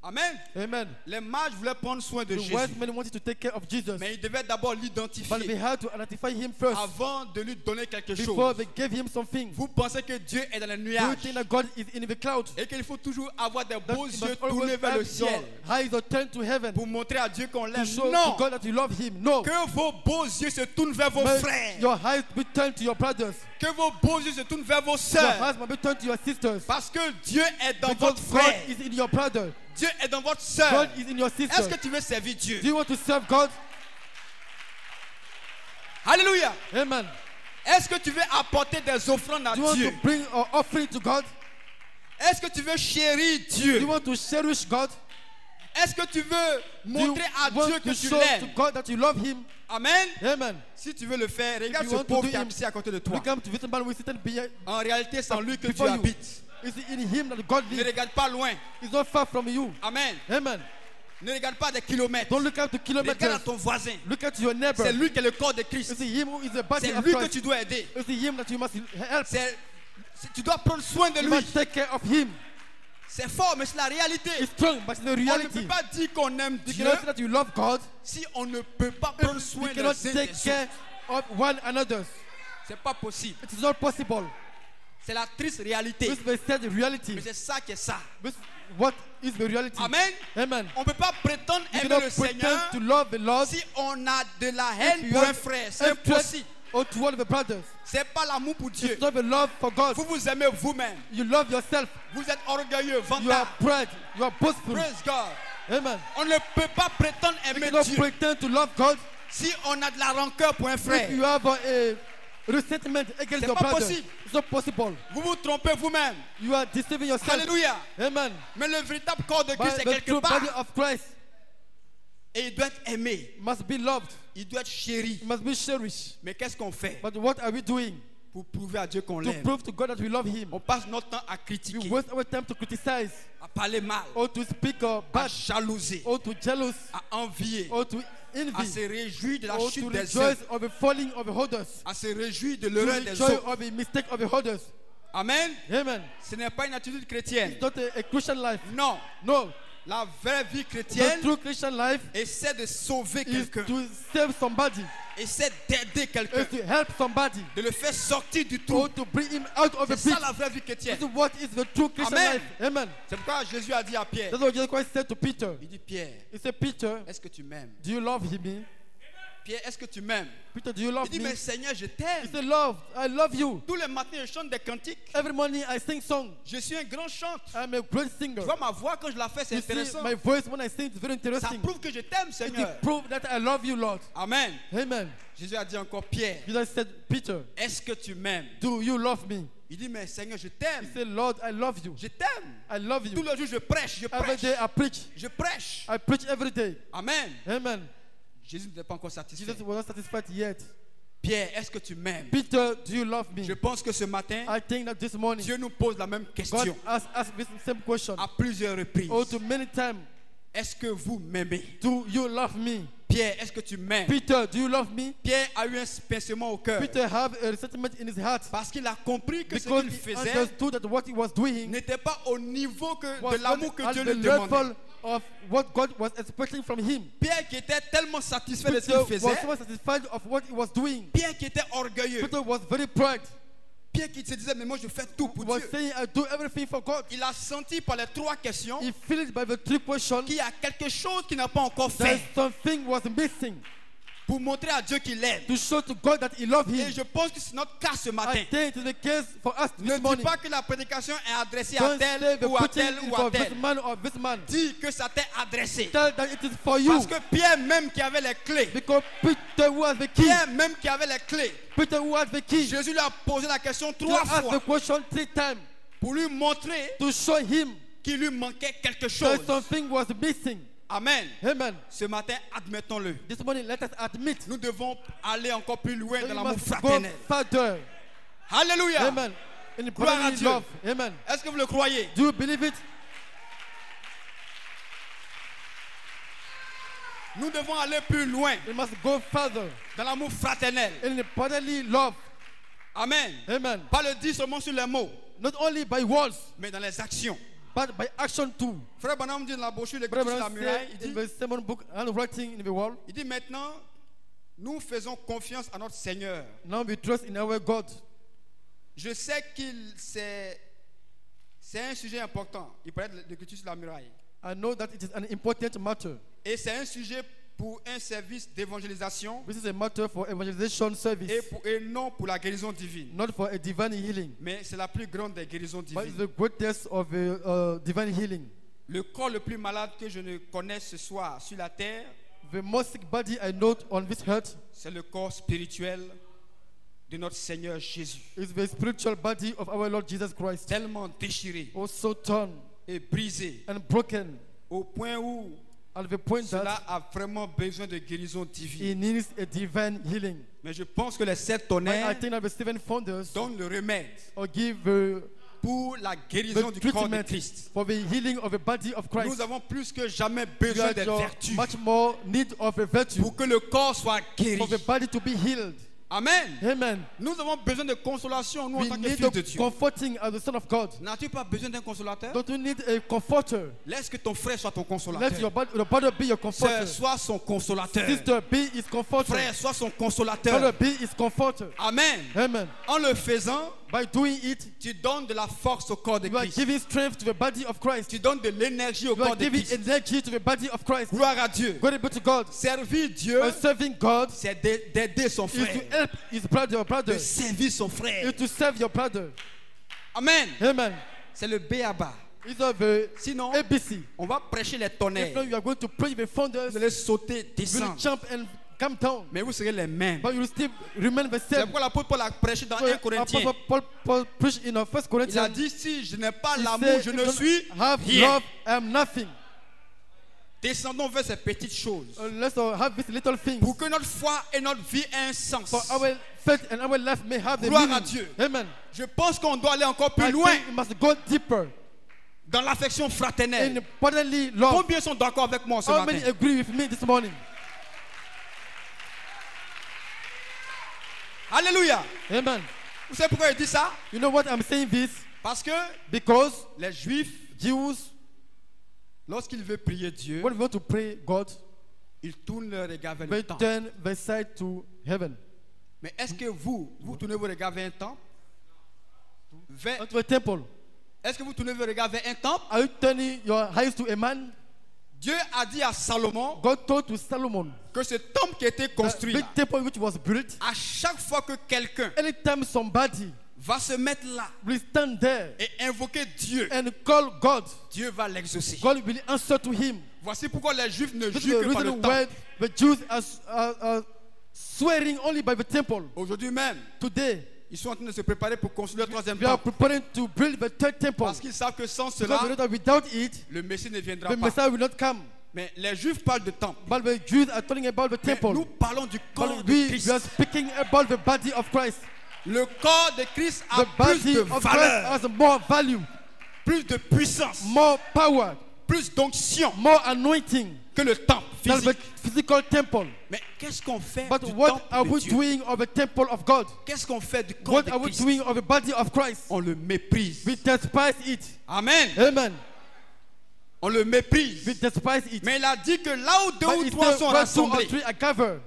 Amen. Amen. Les mages voulaient prendre soin de The Jésus. wise men wanted to take care of Jesus, Mais ils devaient d'abord but they l'identifier had to identify Him first avant de lui donner quelque before chose. they gave Him something. Vous pensez que Dieu est dans les Do you nuages think that God is in the cloud? et qu'il faut toujours avoir des That beaux you yeux must tournés always vers le have ciel your eyes are turned to heaven pour montrer à Dieu qu'on to l'aime? show to Non. God that you love Him. No. Que vos beaux yeux se tournent vers vos May frères. your eyes be turned to your brothers. Que vos beaux yeux se tournent vers vos Your sœurs. eyes must be turned to your sisters. Parce que Dieu est dans Because votre God frère. is in your brother. Dieu est dans votre sœur. God is in your Est-ce sister. que tu veux servir Dieu? Do you want to serve God? Alléluia. Amen. Est-ce que tu veux apporter des offrandes à Do you want Dieu? to bring an offering to God? Est-ce que tu veux chérir Do Dieu? you want to cherish God? Est-ce que tu veux Do you montrer à Dieu want que to tu show to l'aimes? God that you love Him? Amen. Amen. Si tu veux le faire, regarde you ce want to pauvre do qui est him, assis à côté de toi. We come to visit man with sitting En réalité, c'est en lui que tu before you. habites. It's in Him that God Ne lives. regarde pas loin. It's not far from you. Amen. Amen. Ne regarde pas des kilomètres. Don't look up to Regarde à kilometers. ton voisin. Look at your neighbor. C'est lui qui est le corps de Christ. It's Him who is the body C'est of lui que Christ. tu dois aider. It's Him that you must help. Tu dois prendre soin de You lui. must take care of Him. C'est fort, mais c'est la réalité. It's strong, but it's the On ne peut reality. pas dire qu'on aime You Dieu cannot say that you love God. si on ne peut pas prendre soin You des uns cannot des take care autres. of one another. C'est pas possible. It is not possible. C'est la triste réalité. This is the reality. Mais c'est ça qui est ça. This what is the reality. Amen. Amen. On ne peut pas prétendre You aimer cannot le pretend Seigneur to love the Lord si on a de la haine you pour un have frère. C'est hatred impossible. or to one of the brothers. C'est pas l'amour pour Dieu. It's not the love for God. Vous vous aimez vous-même. You love yourself. Vous êtes orgueilleux, You are vantard. proud. You are boastful. Praise God. Amen. On ne peut pas prétendre You aimer cannot Dieu pretend to love God si on a de la rancœur pour un frère. if you have a resentment against C'est your pas brother. possible. It's not possible. Vous vous trompez vous-même. You are deceiving yourself. Alléluia. Amen. Mais le véritable corps de Christ But est the quelque true body part. of Christ Et il doit être aimé. must be loved. Il doit être chéri. It must be cherished. Mais qu'est-ce qu'on fait But what are we doing pour prouver à Dieu qu'on to l'aime? prove to God that we love Him? On passe notre temps à We critiquer, waste our time to criticize à parler mal, or to speak à bad jalouser, or to jealous à envier, or to à envy se réjouir de la or to chute des uns, rejoice of the falling of the others, à se réjouir de to l'erreur des rejoice autres. of the mistake of the others. Amen. Amen. Ce n'est pas une attitude chrétienne. It's not a Christian life. Non. No. La vraie vie The chrétienne true Christian life essaie de sauver is quelqu'un, to save somebody, essaie d'aider quelqu'un, is to help somebody, de le faire sortir du or trou. to bring him out of the C'est pit. ça la vraie vie chrétienne. This is what is the true Christian Amen. life. Amen. C'est pourquoi Jésus a dit à Pierre, That's what Jesus Christ said to Peter. il dit Pierre, He said, Peter, est-ce que tu m'aimes? do you love me? Pierre, est-ce que tu m'aimes? Peter, do you love Il dit, me? mais Seigneur, je He t'aime. said, Love, I love you. Tous les matins, je chante des cantiques. Every morning I sing song. Je suis un grand chanteur. I'm a great singer. Tu vois ma voix quand je la fais, c'est You see, intéressant. my voice when I sing is very Ça interesting. prouve que je t'aime, It Seigneur. proves that I love you, Lord. Amen. Amen. Jésus a dit encore, Pierre, Jesus said, Peter, est-ce que tu m'aimes? do you love me? Il dit, mais Seigneur, je He t'aime. said, Lord, I love you. Je t'aime. I love Tous you. les jours, je prêche, je Every prêche. day I preach. Je prêche. I preach every day. Amen. Amen. Jésus n'était pas encore satisfait. Jesus was not satisfied yet. Pierre, est-ce que tu m'aimes? Peter, do you love me? Je pense que ce matin, I think that this morning, Dieu nous pose la même God question has asked this same question. à plusieurs reprises. Oh, to many times, Est-ce que vous m'aimez? do you love me? Pierre, est-ce que tu m'aimes? Peter, do you love me? Pierre a eu un pincement au cœur Peter have a resentment in his heart parce qu'il a compris que ce because qu'il he faisait understood that what he was doing n'était pas au niveau was de l'amour que not Dieu at the lui demandait. level of what God was expecting from him. Pierre qui était tellement satisfait de ce Peter qu'il was faisait, so satisfied of what he was doing. Pierre qui était orgueilleux, Peter was very proud. Pierre qui se disait mais moi je fais tout pour He was Dieu. saying, I do everything for God. Il a senti par les trois questions He felt by the three questions qu'il y a quelque chose qu'il n'a pas encore that fait something was missing pour montrer à Dieu qu'il l'aime. to show to God that he loved Et him. je pense que c'est notre cas ce matin. I think it is the case for us Ne this dis morning. pas que la prédication est adressée à Don't say tel the ou à preaching tel is ou à for tel. this man or this man. Dis que ça t'est adressé. Tell that it is for you. Parce que Pierre même qui avait les clés, Because Peter who has the key, Pierre même qui avait les clés, Peter who has the key, Jésus lui a posé la question to 3 ask the fois question 3 times pour lui montrer to show him qu'il lui manquait quelque chose. that something was missing. Amen. Amen. Ce matin, admettons-le. This morning, let us admit Nous devons aller encore plus loin that dans we l'amour must go fraternel. further. Alléluia. Amen. In Gloire à brotherly Dieu. love. Amen. Est-ce que vous le croyez? Do you believe it? Nous devons aller plus loin We must go further dans l'amour fraternel. in brotherly love. Amen. Amen. Pas le dire seulement sur les mots, Not only by words, mais dans les actions. but by action too. Frère Branham dit dans la brochure de Brother sur la Branham muraille, said il in dit, the sermon book, Handwriting in the Wall, il dit maintenant, nous faisons confiance à notre Seigneur. now we trust in our God. Je sais c'est un sujet important. Il parlait de l'écriture sur la muraille. I know that it is an important matter. Et c'est un sujet pour un service d'évangélisation This is a matter for evangelization service, et non pour la guérison divine. not for a divine healing, Mais c'est la plus grande des guérisons but it's divines. the greatest of divine healing. Le corps le plus malade que je ne connais ce soir sur la terre, The most sick body I know on this earth c'est le corps spirituel de notre Seigneur Jésus. is the spiritual body of our Lord Jesus Christ, Tellement déchiré also torn et brisé and broken au point où at the point cela that a vraiment besoin de guérison divine. he needs a divine healing. Mais je pense que les 7 But I tonnerres think that the seven founders donnent le remède or give the pour la guérison du corps de treatment Christ. for the healing of the body of Christ. Nous avons plus que jamais We besoin have des vertus much more need of a virtue pour que le corps soit guéri. for the body to be healed. Amen. Amen. Nous avons besoin de consolation, nous en We tant que need fils de the Dieu. comforting as the Son of God. N'as-tu pas besoin d'un consolateur? Don't you need a comforter? Laisse que ton frère soit ton Let consolateur. your brother be your comforter. Sœur, sois son consolateur. Sister, be his comforter. Frère, sois son Brother, consolateur. be his comforter. Amen. Amen. En le faisant, By doing it, tu donnes de la force au corps de you are Christ. giving strength to the body of Christ. Tu donnes de l'énergie au You are corps de giving Christ. energy to the body of Christ. Gloire à Dieu. Glory be to God. Servir Dieu, By serving God c'est d'aider son is to frère. help his brother, De servir son frère. is to serve your brother. Amen. Amen. C'est le B.A.B.A. It's of the Sinon, ABC. on va prêcher les If not, tonnerres. you are going to pray the founders, Vous allez sauter, you will descendre. jump and come down. Mais vous serez les mêmes. But you will still remain the C'est same. pourquoi l'apôtre Paul a prêché dans So, 1 Corinthiens. Apostle Paul preached in 1 Il a Corinthians. dit si je n'ai pas He l'amour, said, je if ne you don't suis have rien. love, I am nothing. Descendons vers ces petites choses Let's have these little things. pour que notre foi et notre vie aient un sens. For our faith and our life may have a Gloire à meaning. Dieu. Amen. Je pense qu'on doit aller encore plus I loin think we must go deeper dans l'affection in fraternelle. brotherly love. Combien sont d'accord avec moi ce How matin? many agree with me this morning? Alléluia. Amen. Vous savez pourquoi il dit ça? You know what I'm saying this? Parce que Because les Juifs, Jews, lorsqu'ils veulent prier Dieu, when we want to pray God, ils tournent leur regard vers they le temple. turn their side to heaven. Mais est-ce que vous tournez vos regards vers un temple? Not to a temple. Est-ce que vous tournez vos regards vers un temple? Are you turning your eyes to a man? Dieu a dit à Salomon God told to Solomon, que ce temple qui a été the construit, big là, temple which was built, à chaque fois que quelqu'un anytime somebody va se mettre là will stand there et invoquer Dieu, and call God, Dieu va l'exaucer. God will answer to him. Voici pourquoi les Juifs ne This is jurent the que par le reason temple. why the Jews are swearing only by the temple. Aujourd'hui même, Today, ils sont en train de se préparer pour construire le troisième we are temple. preparing to build the third temple. Parce qu'ils savent que sans Because we know cela, that without it, le Messie ne viendra the pas. Messiah will not come. Mais les Juifs parlent de temple. But the Jews are talking about the Mais temple. nous parlons du corps But de we Christ. are speaking about the body of Christ. Le corps de Christ a The plus body de of Christ valeur, has more value, plus de puissance, more power, plus d'onction more anointing que le temple than the physique. physical temple. Mais qu'est-ce qu'on fait But du what temple are de we Dieu? doing of the temple of God? Qu'est-ce qu'on fait du corps What de are we Christ? doing of the body of Christ? On le méprise. We despise it. Amen. Amen. On le méprise. We despise it. Mais il a dit que là où deux But ou it's trois the sont where 2 or rassemblés, 3 are gathered.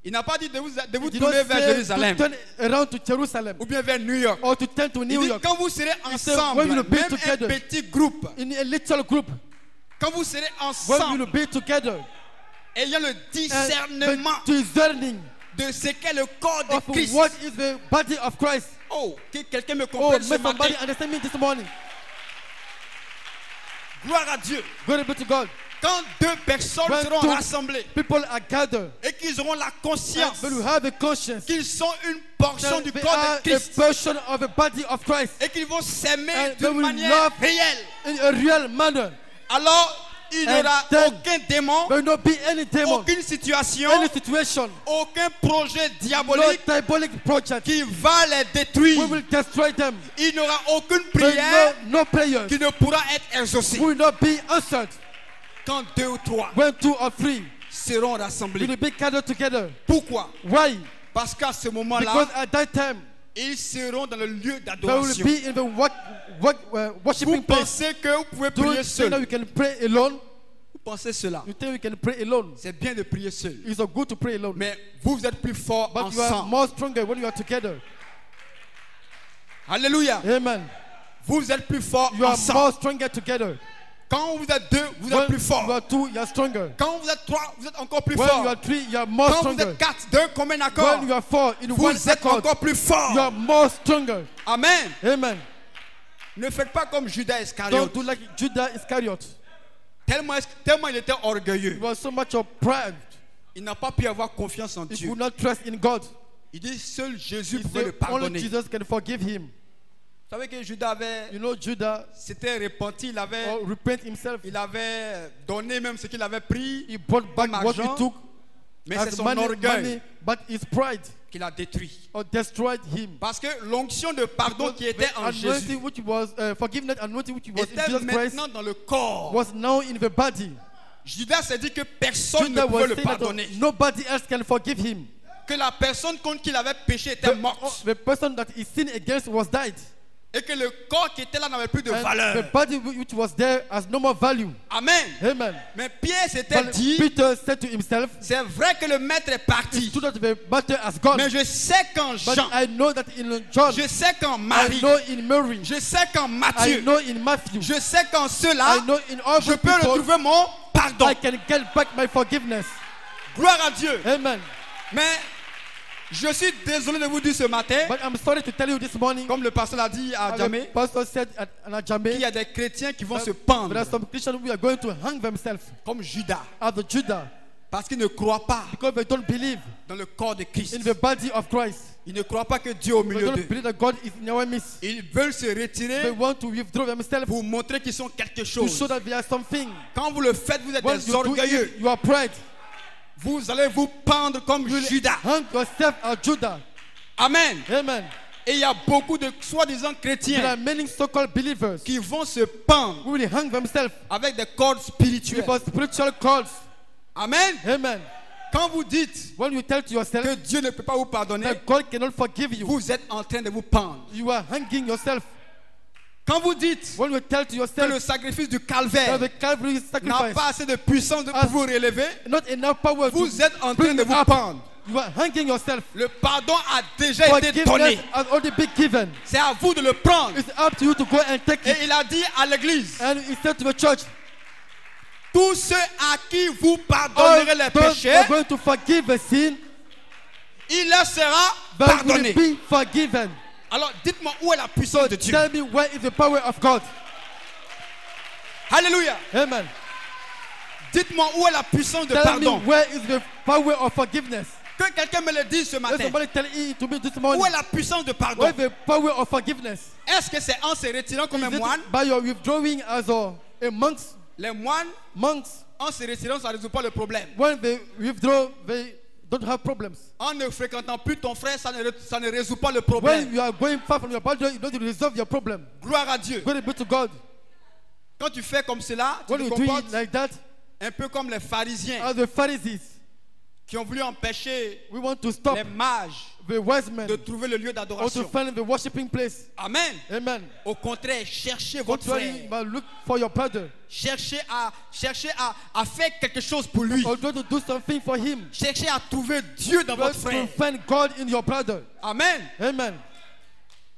il n'a pas dit de vous He did tourner not vers say Jérusalem to turn around to Jerusalem ou bien vers New York. or to turn to Il New dit York. quand vous serez said, ensemble, when you be même together, un petit groupe, In a little group, quand vous serez when ensemble, we will be together, ayant le and discernement discerning de ce qu'est le corps de of Christ. what is the body of Christ. Oh, que quelqu'un me Oh, comprenne ce may matin. somebody understand me this morning. Gloire à Dieu. Glory be to God. Quand deux personnes When seront two rassemblées people are gathered, et qu'ils auront la and conscience when you have a conscience qu'ils sont une portion that du they corps are de a Christ portion of the body of Christ et qu'ils vont s'aimer and they d'une will manière love réelle, in a real manner, alors il n'y And aura then aucun démon, there will not be any demon, aucune situation, any situation, aucun projet no diabolique diabolic project. qui va les We détruire. will destroy them. Il n'y aura aucune There prière will no prayers qui ne pourra être exaucée. will not be answered Quand deux ou trois when 2 or 3 seront will rassemblés. be gathered together. Pourquoi? Why? Parce qu'à ce moment-là, Because at that time ils seront dans le lieu they will d'adoration. be in the worshiping Vous place. pensez que vous pouvez Do you prier think that seul? we can pray alone? Vous pensez cela? You think we can pray alone? C'est bien de prier seul. It's so good to pray alone. Mais vous êtes plus fort But you are ensemble. more stronger when you are together. Alléluia. Amen. Vous êtes plus fort You are ensemble. more stronger together. Quand vous êtes deux, vous êtes When plus you fort. are 2, you are stronger. Quand vous êtes trois, vous êtes encore plus When fort. you are 3, you are more Quand vous stronger. êtes quatre, deux comme un accord, When you are 4, in vous one êtes accord, encore plus you are fort. more stronger. Amen. Amen. Ne faites pas comme Judas Don't Iscariote. do like Judas Iscariot. Tellement il était orgueilleux. He was so much of pride. Il n'a pas pu avoir confiance en He Dieu. could not trust in God. Il dit seul Jésus He pouvait le said only pardonner. Vous Jesus can forgive him. savez que Judas avait, You know, Judah s'était repenti, repent himself. il avait donné même ce qu'il avait pris, He brought back comme what he argent, took mais c'est as son money, orgueil but his pride qu'il a détruit. or destroyed him. Parce que l'onction de pardon qui était en Jésus Anointing which was forgiveness, anointing which was in était Jesus Christ maintenant dans le corps. was now in the body. Judas s'est dit que personne ne Judah pouvait was le saying that pardonner. nobody else can forgive him. Que la personne contre qui il avait péché était morte. The person that he sinned against was died. Et que le corps qui était là n'avait plus de And the valeur. body which was there has no more value. Amen. Amen. Mais Pierre s'était But dit, Peter said to himself, c'est vrai que le maître est parti. "To that the matter has gone, Mais je sais qu'en but Jean, I know that in John, je sais qu'en I Marie, know in Mary, je sais qu'en I Matthieu, know in Matthew, je sais qu'en ceux-là, I know in all je the peux people, retrouver mon pardon. I can get back my forgiveness." Gloire à Dieu. Amen. Mais je suis désolé de vous dire ce matin, But I'm sorry to tell you this morning, comme le pasteur l'a dit à as the Djamé, pastor said at Ajame, qu'il y a des chrétiens qui vont se there pendre are some Christians who are going to hang themselves comme Judas as the Judah parce qu'ils ne croient pas because they don't believe dans le corps de Christ. in the body of Christ. Ils ne croient pas que Dieu est au They milieu don't d'eux. believe that God is in our midst. Ils veulent se They retirer want to withdraw themselves pour montrer qu'ils sont quelque to chose. show that they are something. Quand vous le faites, vous êtes When des you do orgueilleux. it, you are pride. Vous allez vous pendre comme Judas. Hang yourself as Judah. Amen. Amen. Et il y a beaucoup de soi-disant There are chrétiens many so-called believers qui vont se pendre who will hang themselves avec des cordes spirituelles. with spiritual cords. Amen. Amen. Quand vous dites When you tell to yourself que Dieu ne peut pas vous pardonner, that God cannot forgive you, vous êtes en train de vous pendre. you are hanging yourself. Quand vous dites When you tell to que yourself le sacrifice du that calvaire the Calvary n'a sacrifice pas assez de puissance pour vous relever, not enough power to vous êtes en train bring de vous up, pendre. you are hanging yourself. Le pardon a déjà été Forgiveness donné. has already been given. C'est à vous de le prendre. It's up to you to go and take Et it. il a dit à l'église, And he said to the church, tous ceux à qui vous all pardonnerez les those who péchés, are going to forgive the sin, il leur sera but pardonné. will be forgiven. Alors dites-moi où est la puissance de Dieu. Tell me where is the power of God. Alléluia. Amen. Dites-moi où est la puissance de Tell pardon. me where is the power of forgiveness. Que quelqu'un me le dise ce Let matin. somebody tell it to me this Où morning. est la puissance de pardon? Where is the power of forgiveness? Est-ce que c'est en se retirant comme un Is it moine? by your withdrawing as a monk? Les moines, Monks, en se retirant, ça ne résout pas le problème. when they withdraw, they don't have problems. En ne fréquentant plus ton frère, ça ne résout pas le When problème. you are going far from your brother, you don't resolve your problem. Gloire à Dieu. Glory be to God. Quand tu fais comme cela, tu When te you do comportes it like that, un peu comme les pharisiens as the Pharisees, qui ont voulu empêcher we want to stop les mages the wise men de trouver le lieu or to d'adoration. find the worshiping place. Amen. Amen. Au contraire, cherchez votre Contrary, frère. but look for your brother. Cherchez à faire quelque chose pour lui. Or try to do something for him. Cherchez à trouver Dieu dans Try votre frère. to find God in your brother. Amen. Amen.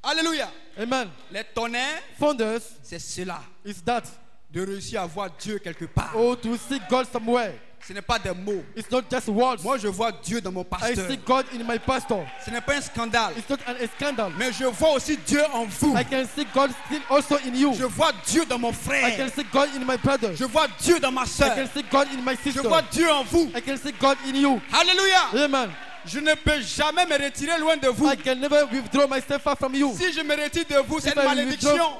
Alléluia. Amen. Les tonnerres, Founders c'est cela. is that. De réussir à voir Dieu quelque part. Or to see God somewhere. Ce n'est pas des mots. It's not just words. Moi, je vois Dieu dans mon I pasteur. see God in my pastor. Ce n'est pas un scandale. It's not a scandal. Mais je vois aussi Dieu en vous. I can see God still also in you. Je vois Dieu dans mon I frère. can see God in my brother. Je vois Dieu dans ma I soeur. can see God in my Je sister. vois Dieu en vous. I can see God in you. Alléluia. Amen. Je ne peux jamais me retirer loin de vous. I can never withdraw myself far from you. Si je me retire de vous, c'est If une I malédiction. withdraw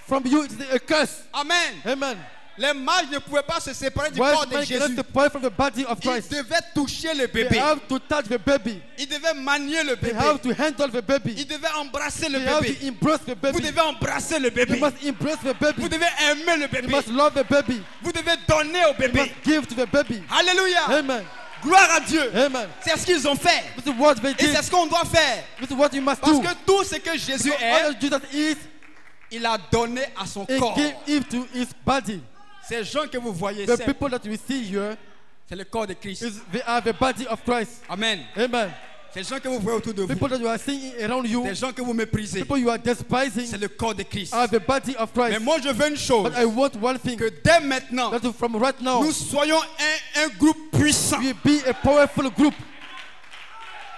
from you, it's a curse. Amen. Amen. Les mages ne pouvaient pas se séparer du Wise corps de men cannot Jésus. separate from the body of Ils Christ. devaient toucher le They bébé. have to touch the baby. Ils devaient manier le They bébé. have to handle the baby. Ils devaient embrasser le They have bébé. to embrace the Vous baby. devez embrasser le You bébé. must embrace the Vous baby. devez aimer le You bébé. must love the baby. Vous devez donner au You bébé. must give to the baby. Alléluia. Amen. Gloire à Dieu. Amen. C'est ce qu'ils ont fait. This is what they Et c'est did. ce qu'on doit faire. This is what you must Parce do. que tout ce que Jésus So all est, that Jesus is, il a donné à son he corps. gave it to his body. Ces gens que vous voyez, The c'est people that we see here, le corps de Christ. they are the body of Christ. Amen. Amen. Ces gens que vous voyez autour de vous, People that you are seeing around you, des gens que vous méprisez, people you are c'est despising, le corps de Christ. are the body of Mais Christ. moi, je veux une chose, But I want one thing, que dès maintenant, that from right now, nous soyons un groupe puissant, we be a powerful group.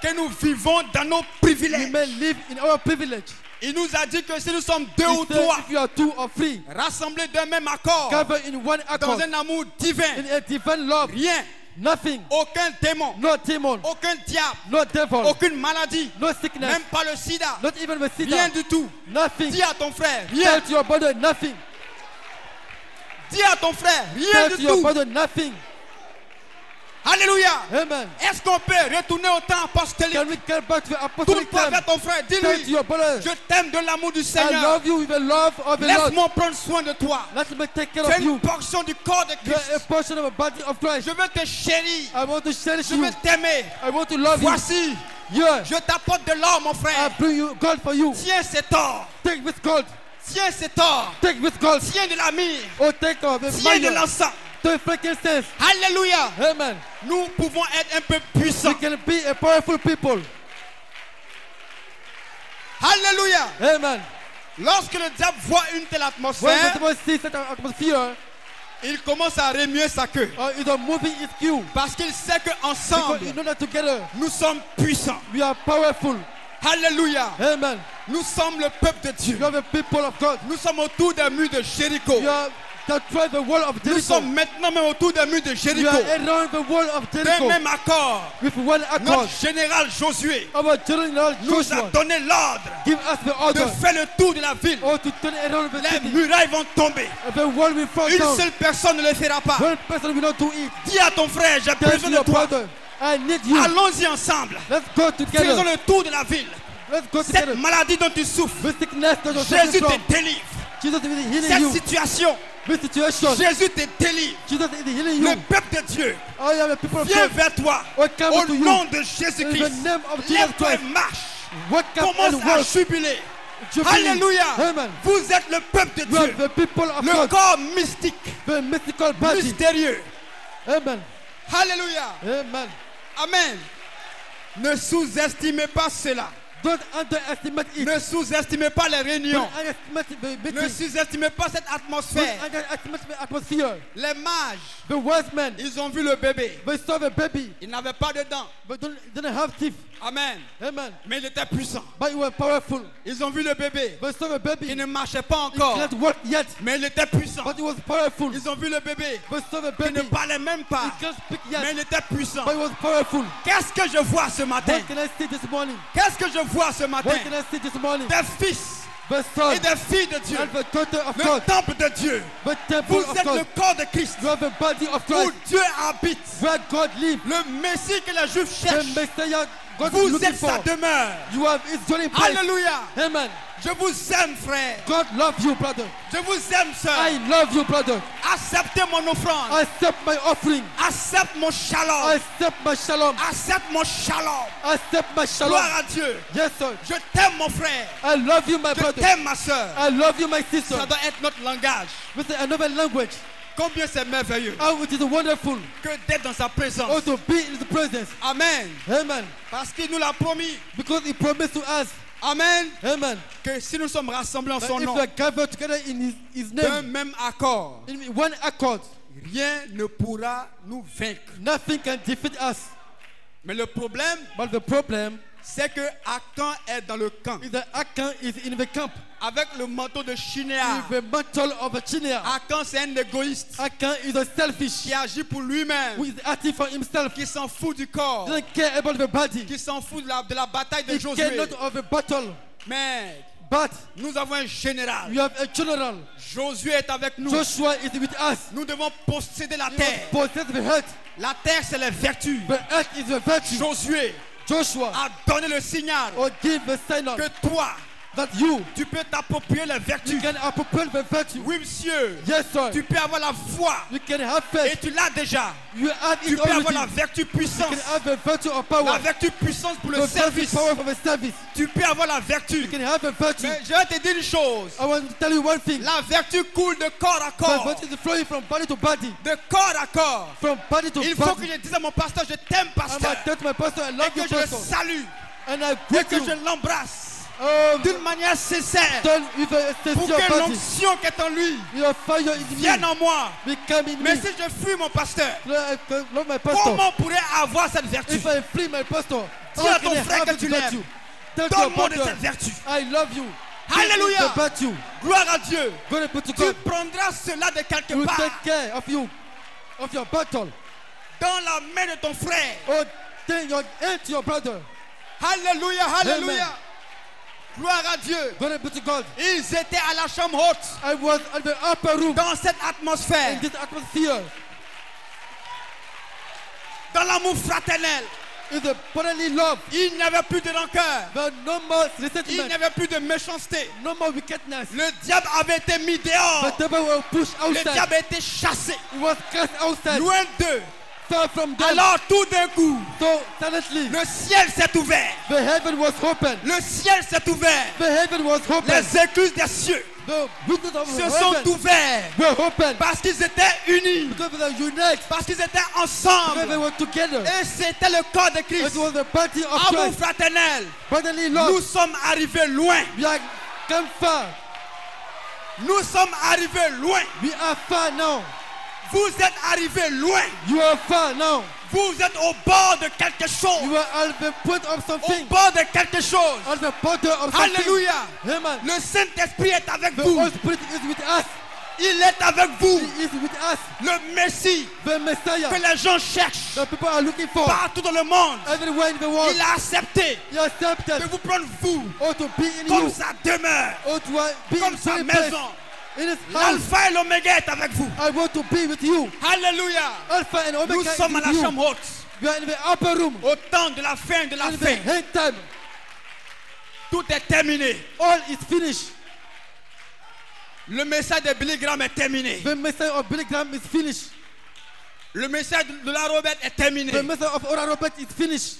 que nous vivons dans nos We privilèges. may live in our privilege. Il nous a dit que si nous sommes deux He ou said, trois, if you are 2 or 3, rassemblés d'un même accord, gather in one dans accord, un amour divin, in a divine love, rien, nothing, aucun démon, no demon, aucun diable, no devil, aucune maladie, no sickness, même pas le sida, not even the rien sida, du tout. nothing. Dis à ton frère, rien. Tell to your brother nothing. Dis à ton frère, rien Tell to du your tout. brother nothing. Alléluia. Amen. Est-ce qu'on peut retourner au temps apostolique? Can we get back to the Tourne apostolic pas time? vers ton frère, Tell to dis-lui, your brother, je t'aime de l'amour du I Seigneur. love you with the love of the Lord. Laisse-moi prendre soin de toi. Let me take care Tu es of une you. portion du corps de You are a Christ. portion of the body of Christ. Je veux te chérir. I want to cherish Je you. veux t'aimer. I want to love you. Voici, Here, je t'apporte de l'or, mon I frère. bring you gold for you. Tiens cet or. Take this gold. Tiens cet or. Take this gold. Tiens de la myrrhe. Oh, take of the Tiens de fire. l'encens. The frankincense. Alléluia. Amen. Nous pouvons être un peu puissants. We can be a powerful people. Alléluia. Amen. Lorsque le diable voit une telle When atmosphère, the devil sees that atmosphere, il commence à remuer sa queue. is moving its queue. Parce qu'il sait Because qu'ensemble, you know that together, nous sommes puissants. we are powerful. Alléluia. Amen. Nous sommes le peuple de Dieu. You are the people of God. Nous sommes autour des murs de Jéricho. You are that drive the wall of Nous Jericho. sommes maintenant même autour des murs de You Jéricho. are around the wall of D'un Jericho même accord, with one accord. notre général Josué Our general nous a Joshua donné l'ordre give us the de order faire le tour de la ville. to turn around the Les city. murailles vont tomber. The wall will fall Une down. seule personne ne le fera pas. One person will not do it. Dis à ton frère, j'ai Tell besoin de your toi. brother, I need you. Allons-y ensemble. Let's go Faisons together. le tour de la ville. Let's go Cette together. maladie dont tu souffres, The sickness that you're Jésus suffering te from, délivre. Jesus is healing Cette you. situation, This situation, Jésus te délivre. Jesus is healing Le you. peuple de Dieu I am the people of vient God. vers toi. I come Au to you. nom de In Jésus-Christ, the name of Jesus lève-toi Christ. et marche. What can Commence and à work? jubiler. Jubilee. Alléluia. Amen. Vous êtes le peuple de We are Dieu. the people of Le God. corps mystique, The mystical body. mystérieux. Amen. Alléluia. Amen. Amen. Ne sous-estimez pas cela. Don't underestimate it. Ne sous-estimez pas les réunions. Don't underestimate the Ne meeting. sous-estimez pas cette Don't atmosphère. underestimate the atmosphere. Les mages, The wise men, ils ont vu le bébé. they saw the baby, Il n'avait pas de dents. but didn't have teeth. Amen. Amen. Mais il était puissant. But you were powerful. Ils ont vu le bébé. They saw the baby. Il It ne marchait pas encore. can't work yet, Mais il était puissant. but it was powerful. Ils ont vu le bébé. They saw the Il ne baby. parlait même pas. It can't speak Mais yet, il était puissant. but it was powerful. Qu'est-ce que je vois ce matin? What can I see this morning? Qu'est-ce que je vois ce matin? What can I see this morning? Tes fils the Son, et des filles de Dieu. and the daughter of Le God, temple de Dieu. the temple Vous of êtes le God. corps de Christ. You are the body of Où Christ, Dieu habite. where God lives. Le Messie que les Juifs The cherchent. Messiah God is Vous looking êtes sa for. demeure. You have His dwelling place. Alléluia. Amen. Je vous aime, frère. God loves you, brother. Je vous aime, sœur. I love you, brother. Acceptez mon offrande. Accept my offering. Accepte mon shalom. Accept my shalom. Accepte mon shalom. Accept my shalom. Gloire à Dieu. Yes, sir. Je t'aime, mon frère. I love you, my Je brother. t'aime, ma soeur. I love you, my sister. Ça doit être notre langage. With another language. Combien c'est merveilleux How it is wonderful que d'être dans sa présence. oh, to be in His presence. Amen. Amen. Parce qu'il nous l'a promis. Because He promised to us. Amen. Amen. Que si nous sommes rassemblés en That son if nom, we are gathered together in His d'un name, même accord, in one accord, rien ne pourra nous vaincre. nothing can defeat us. Mais le problème, But the problem c'est que Akan est dans le camp is that Akan is in the camp avec le manteau de Shinéa. with the mantle of a Chinea. Akan, c'est un égoïste Akan is a selfish qui agit pour lui-même, who is acting for himself. qui s'en fout du corps, He doesn't care about the body. qui s'en fout de la bataille de He Josué. cares not of a battle. Mais But nous avons un général. we have a general. Josué est avec nous. Joshua is with us. Nous devons posséder la He terre. must possess the earth. La terre, c'est les vertus. The earth is the virtue. Josué Joshua a donné le signal or give the signal que toi, that you tu peux t'approprier les vertus. can appropriate the virtue. Oui, monsieur. Yes, sir. Tu peux avoir la foi. You can have Et faith. tu l'as déjà. You have Tu it peux avoir already. la vertu You puissance. can have the virtue of La power. vertu puissance pour le The virtue service. power for the service. Tu peux avoir la vertu. You can have the virtue. Mais je vais te dire une chose. I want to tell you one thing. La vertu coule de corps à The corps. virtue is flowing from body to body. De corps à corps. From body to Il faut que body. je dise à mon pasteur, je t'aime, I'm pasteur. a tell to my pastor, I Et love que you, je le pastor. salue. And I Et greet que you. je l'embrasse. Oh, D'une manière sincère. done with a Pour sincere que body. l'onction qui est en lui Your fire in vienne me. en moi. Become in Mais me. si je fuis mon pasteur, I love my pastor. comment pourrais-je avoir cette vertu? If I flee my pastor, Dis how à can ton I frère have que it tu without l'aimes. you? Tell your Donne-moi de brother, cette vertu. I love you. Alléluia. Give it about you. Gloire à Dieu. Go and put to Tu God. prendras cela de He quelque will part take care of you, of your battle. dans la main de ton frère. Oh, turn your hand to your brother. Alléluia, alléluia. Amen. Gloire à Dieu. Go and put to God. Ils étaient à la chambre haute I was at the upper room dans cette atmosphère, in this atmosphere. dans l'amour fraternel. In the brotherly love. Il n'y avait plus de rancœur. But no more Il n'y resentment. avait plus de méchanceté. No more wickedness. Le diable avait été mis dehors. The devil will push Le outside. diable a été chassé. He was cast outside. Loin d'eux. Far from them. Alors tout d'un coup, So suddenly, le ciel s'est ouvert. the heaven was open. Le ciel s'est ouvert. The heaven was open. Les écluses des cieux The windows of se sont heaven ouverts were open. parce qu'ils étaient unis, Because they were united. parce qu'ils étaient Because they ensemble. were together. Et c'était le corps de It Christ. was the body of Amour Christ. fraternel. Brotherly Nous love. sommes arrivés loin. We are come far. Nous sommes arrivés loin. We are far now. Vous êtes arrivés loin. You are far now. Vous êtes au bord de quelque chose. You are at the point of Au something. bord de quelque chose. At the border of something. Alléluia. Amen. Le Saint-Esprit est avec The vous. Holy Spirit is with us. Il est avec vous. He is with us. Le Messie The Messiah. que les gens cherchent The people are looking for. partout dans le monde. Everywhere in the world. Il a accepté He accepted. de vous prendre vous Or to be in comme you. sa demeure, Or to be comme in sa your place. maison. In his house. L'alpha et l'oméga est avec vous. I want to be with you. Alléluia. Alpha and Omega Nous is sommes à with la you. chambre haute. We are in the upper room. Au temps de la fin de la In the fin. end time. Tout est terminé. All is finished. Le message de Billy Graham est terminé. The message of Billy Graham is finished. Le message de la Robert est terminé. The message of Oral Robert is finished.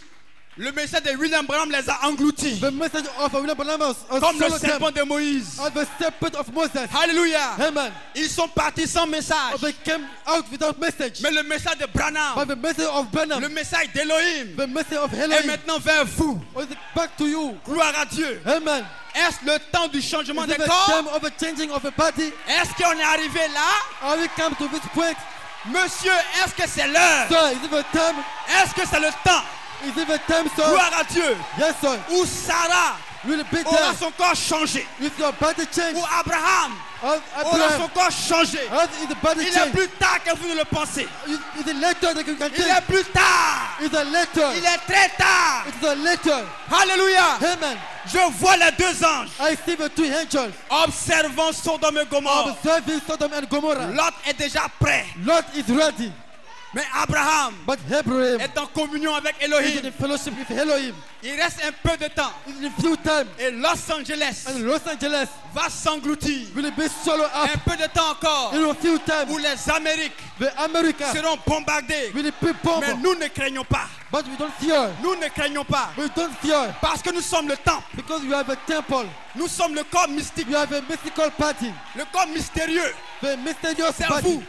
Le message de William Branham les a engloutis. The message of William Branham Comme le serpent de Moïse. of the serpent of Moses. Alléluia. Amen. Ils sont partis sans message. They came out without message. Mais le message de Branham, But the message of Branham, le message d'Elohim the message of est Elohim, maintenant vers vous. was back to you. Gloire à Dieu. Amen. Est-ce le temps du changement Is des it the corps? time of a changing of a body? Est-ce qu'on est arrivé là? Are we come to this point? Monsieur, est-ce que c'est l'heure? Sir, is it the time? Est-ce que c'est le temps? Is it the time, sir? Gloire à Dieu. Yes, sir. Où Sarah Will be aura there son corps changé. with your body change. Où Abraham As aura Abraham, son corps changé. as his body Il est changed. plus tard que vous ne le pensez. It's a later that you can Il est take. plus tard. It's a later. Il est très tard. It's a later. Alléluia. Amen. Je vois les deux anges I see the two angels observant Sodome et Gomorrhe. observing Sodom and Gomorrah. Lot est déjà prêt. Lot is ready, Mais Abraham but Abraham est en communion avec is Elohim. in fellowship with Elohim. Il reste un peu de temps. In a few time, Et Los Angeles and Los Angeles va s'engloutir. will be swallowed up. Un peu de temps encore In a few time, où les Amériques the America seront bombardées. will be Mais bombed. nous ne craignons pas. But we don't fear. Nous ne craignons pas. We don't fear Parce que nous sommes le temple. because we have a temple. Nous sommes le corps mystique. We have a mystical party. Le corps mystérieux. The mysterious C'est body. vous.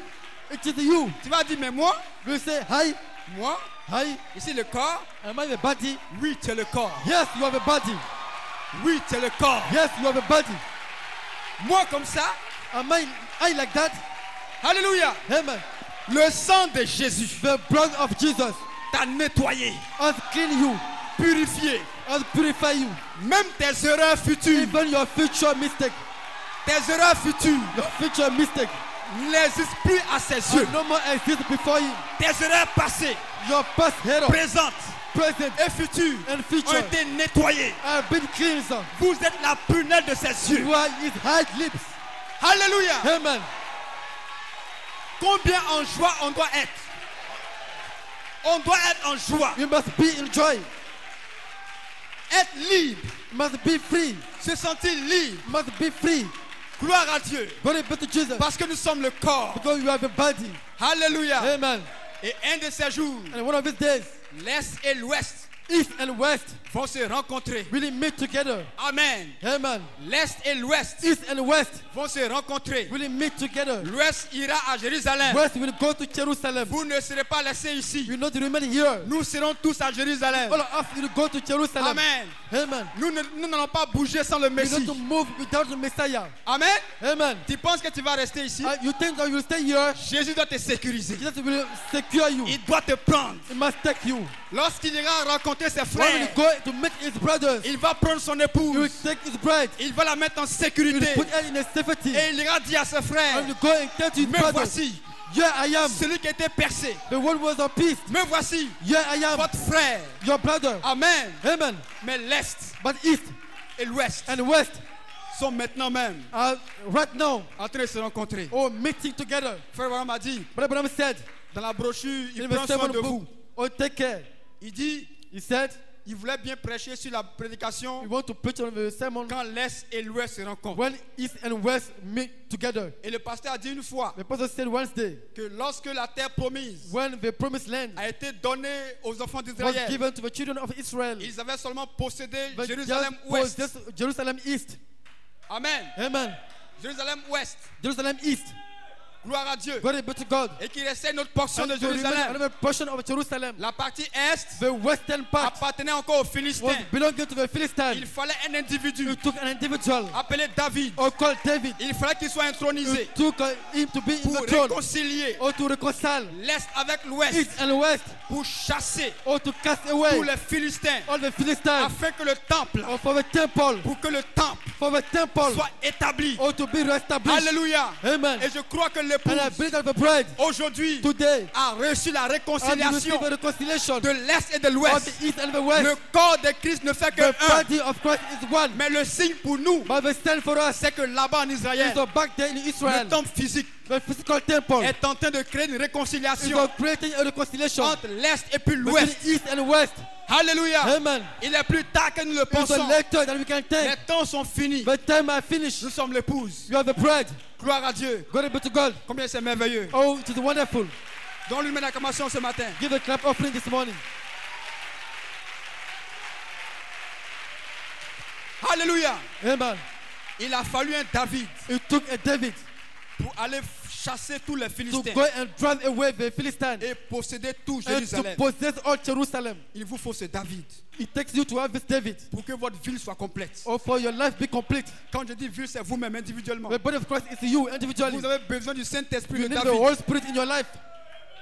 It is you. Tu vas dire, mais moi, We say, hi, moi, hi, ici le corps. am I a body? Oui, tu es le corps. Yes, you have a body. Oui, tu es le corps. Yes, you have a body. Moi comme ça. Am I like that? Alléluia. Amen. Le sang de Jésus The blood of Jesus t'a nettoyé, has cleaned you, purifié. has purified you. Même tes erreurs futures, Even your future mistake, tes erreurs futures your future mistake, n'existent plus à ses yeux. will no more exist before you. Tes erreurs passées, Your past error, présentes present, et futures and ont future été nettoyées. have been cleansed. Vous êtes la prunelle de ses yeux. You are his high lips. Alléluia. Amen. Combien en joie on doit être? On doit être en joie. You must be in joy. Être libre. You must be free. Se sentir libre. You must be free. Gloire à Dieu. Glory be to Jesus. Parce que nous sommes le corps. Because you have a body. Alléluia. Amen. Et un de ces jours, And one of these days, l'Est et l'Ouest East and West vont se rencontrer. really meet together. Amen. Amen. L'Est et l'Ouest East and West vont se rencontrer. really meet together. L'Ouest ira à Jérusalem. West will go to Jerusalem. Vous ne serez pas laissés ici. We not remain here. Nous serons tous à Jérusalem. All of us will go to Jerusalem. Amen. Amen. Nous n'allons pas bouger sans le We Messie. need to move without the Messiah. Amen. Amen. Tu penses que tu vas rester ici? You think that you will stay here? Jésus doit te sécuriser. Jesus will secure you. Il doit te prendre. He must take you. Lorsqu'il ira rencontrer ses When frères, he go to meet his brothers, il va prendre son he will épouse. take his bride. Il va la mettre en He will sécurité. put her in a safety. Et il ira dire à ses And frères, you go and tell to his me brothers, voici, here I am. celui qui était percé. The one was on peace. Me voici, Here I am. votre frère. Your brother. Amen. Amen. Mais l'Est But East et l'Ouest and West sont maintenant même are right now en train de se rencontrer. all meeting together. Frère Abraham a dit, Brother Branham said, dans la brochure, il in prend the soin sermon de book, vous. oh, take care. Il dit, He said, il voulait bien prêcher sur la prédication we want to preach on the sermon quand l'Est et l'Ouest se rencontrent. when East and West meet together. Et le pasteur a dit une fois The pastor said Wednesday, que lorsque la terre promise when the promised land a été donnée aux enfants was d'Israël, given to the children of Israel, ils avaient seulement possédé but Jérusalem was Ouest. just Jerusalem East. Amen. Amen. Jérusalem Ouest. Jerusalem East. Gloire à Dieu. Glory be to God. Et qu'il restait notre portion And de to remain Jérusalem. another portion of Jerusalem, La partie Est the western part, appartenait encore aux was Philistins. belonging to the Philistines. Il fallait un individu You took an individual appelé David. or called David. Il fallait qu'il soit You intronisé took him to be in pour the throne réconcilier or to reconcile l'Est avec l'Ouest, East and West pour chasser or to cast away tous les Philistins, all the Philistines afin que le temple, or for the temple, pour que le temple soit soit établi. or to be reestablished. Alléluia. Amen. Et je crois que And I l'épouse believe that the bride aujourd'hui today a reçu la and réconciliation receive a reconciliation de l'Est et de of l'Ouest. the East and the West. Le corps de Christ ne fait que The un. body of Christ is one. Mais le signe pour nous, But the stand for us c'est que là-bas en Israël, is back there in Israel. le temple physique The physical temple est en train de créer une is réconciliation creating a reconciliation entre l'Est et puis between l'Ouest. East and West. Alléluia. Amen. Il est plus tard que nous le It's a pensons. later that we can Les take. temps sont finis. The time I finish. Nous sommes l'épouse. You are the bride. Gloire à Dieu. Glory be to God. Combien c'est merveilleux. Oh, it is wonderful. Donne-lui une acclamation ce matin. Give a clap offering this morning. Alléluia. Amen. Il a fallu un David It took a David pour aller chasser tous les to Philistins go and drive away the Philistines et posséder tout and to Jérusalem. possess all Jerusalem. Il vous faut ce David It takes you to have this David pour que votre ville soit complète. or for your life be complete. Quand je dis ville, c'est vous-même individuellement. The body of Christ is you individually. Vous avez besoin du Saint-Esprit You de need the David Holy Spirit in your life.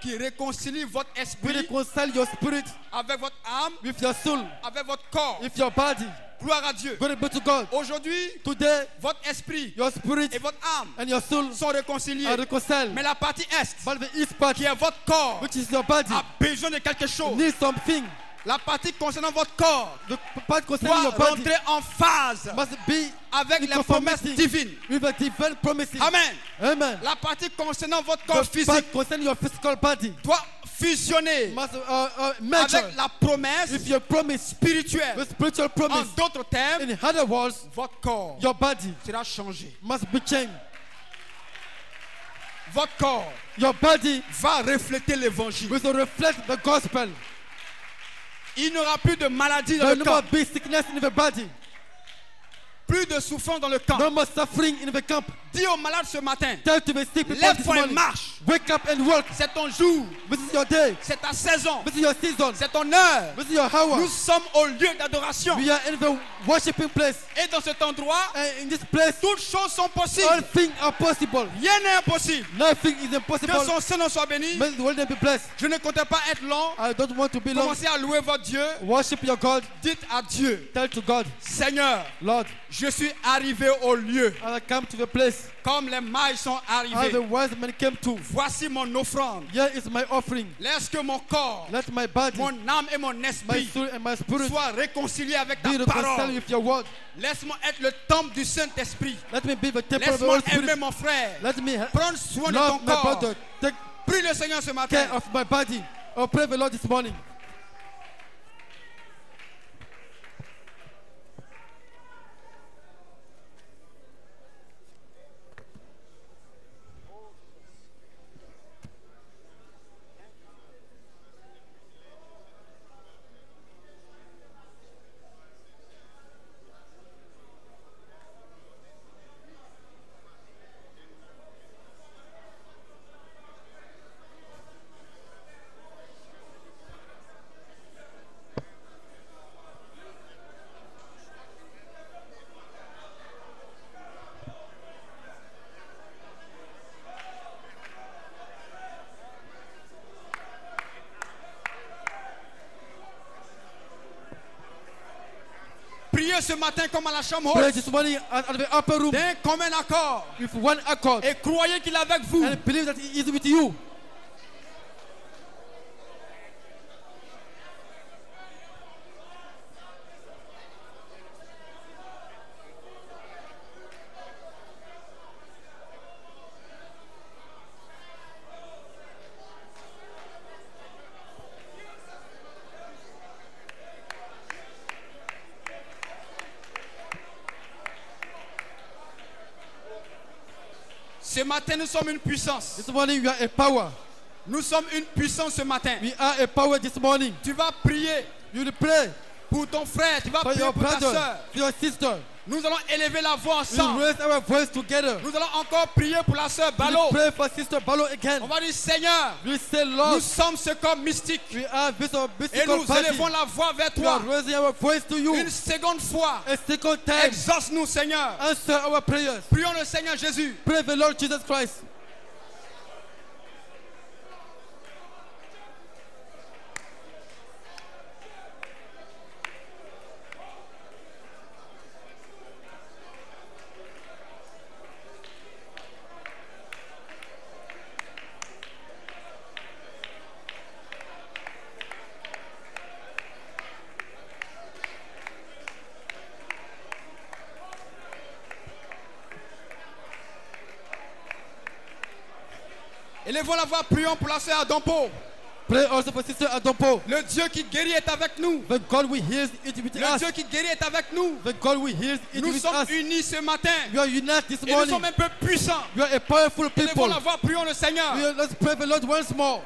qui réconcilie votre We esprit reconcile your spirit avec votre âme, with your soul, avec votre corps with your body, Gloire à Dieu. Glory be to God. Aujourd'hui, Today, votre esprit your spirit et votre âme and your soul sont réconciliés. are reconciled. Mais la partie est, But the east part, qui est votre corps, which is your body, a besoin de quelque chose. needs something. La partie concernant votre corps The part concerning doit your body rentrer en phase must be avec in les promesses conformity divines. with the divine promises. Amen. Amen. La partie concernant votre corps The physique part concerning your physical body doit fusionner must measure avec la promesse with your promise, spirituelle. the spiritual En promise. d'autres termes, In other words, votre corps your body sera changé. must be changed. Votre corps Your body va refléter l'évangile. will reflect the gospel. Il n'y aura plus de maladie dans There le will not camp, be sickness in the body. plus de souffrance dans le camp. No more suffering in the camp. Dis aux malades ce matin, Tell to the sick people this lève-toi et morning, marche. wake up and work. C'est ton jour, This is your day. c'est ta saison, This is your season. c'est ton heure. This is your hour. Nous sommes au lieu d'adoration. We are in the worshiping place. Et dans cet endroit, And in this place, toutes choses sont all possibles. things are possible. Rien n'est impossible. Nothing is Que impossible. son Seigneur soit béni. May the world be blessed. Je ne comptais pas être long. I don't want to be long. Commencez à louer votre Dieu. Worship your God. Dites à Dieu, Tell to God, Seigneur, Lord, je suis arrivé au lieu I come to the place comme les mailles sont how the arrivées. wise men came to. Voici mon offrande. Here is my offering. Laisse que mon corps, Let my body, mon âme et mon my esprit soul, and my spirit soient réconciliés avec be ta reconciled parole. with your word. Laisse-moi être le temple du Saint-Esprit. Let me be the temple of the Laisse-moi Holy aimer Spirit. mon frère. Let me Prendre soin de ton love my corps. brother. Take Prie le Seigneur ce matin. care of my body. Oh, pray the Lord this morning. Priez ce matin comme à la chambre Pray haute. this morning at the upper room D'un commun accord. with one accord Et croyez qu'il est avec vous. and believe that He is with you. Ce matin, nous sommes une puissance. This morning we are a power. Nous sommes une puissance ce matin. We are a power this morning. Tu vas prier You will pray pour ton frère. Tu vas for prier your pour ta brother, soeur. for your sister. Nous allons élever la voix We ensemble. raise our voice together. Nous allons encore prier pour la soeur We Ballot. pray for Sister Balo again. On va dire Seigneur, We say, nous Lord, sommes ce corps mystique. we are this Et mystical nous body. élevons la voix vers We are toi. raising our voice to you. Une seconde fois. A second time, Exauce-nous, Seigneur. answer our prayers. Prions le Seigneur Jésus. Pray the Lord Jesus Christ. Élevons la voix, prions pour la sœur Adampo. Pray also for Sister Adompo. Le Dieu qui guérit est avec nous. The God we hears it with Le us. Dieu qui guérit est avec nous. The God we hears it Nous with sommes us. unis ce matin. We are united this Et nous sommes morning. un peu puissants. We are a powerful Élevons people. la voix, prions le Seigneur. Let's pray the Lord once more.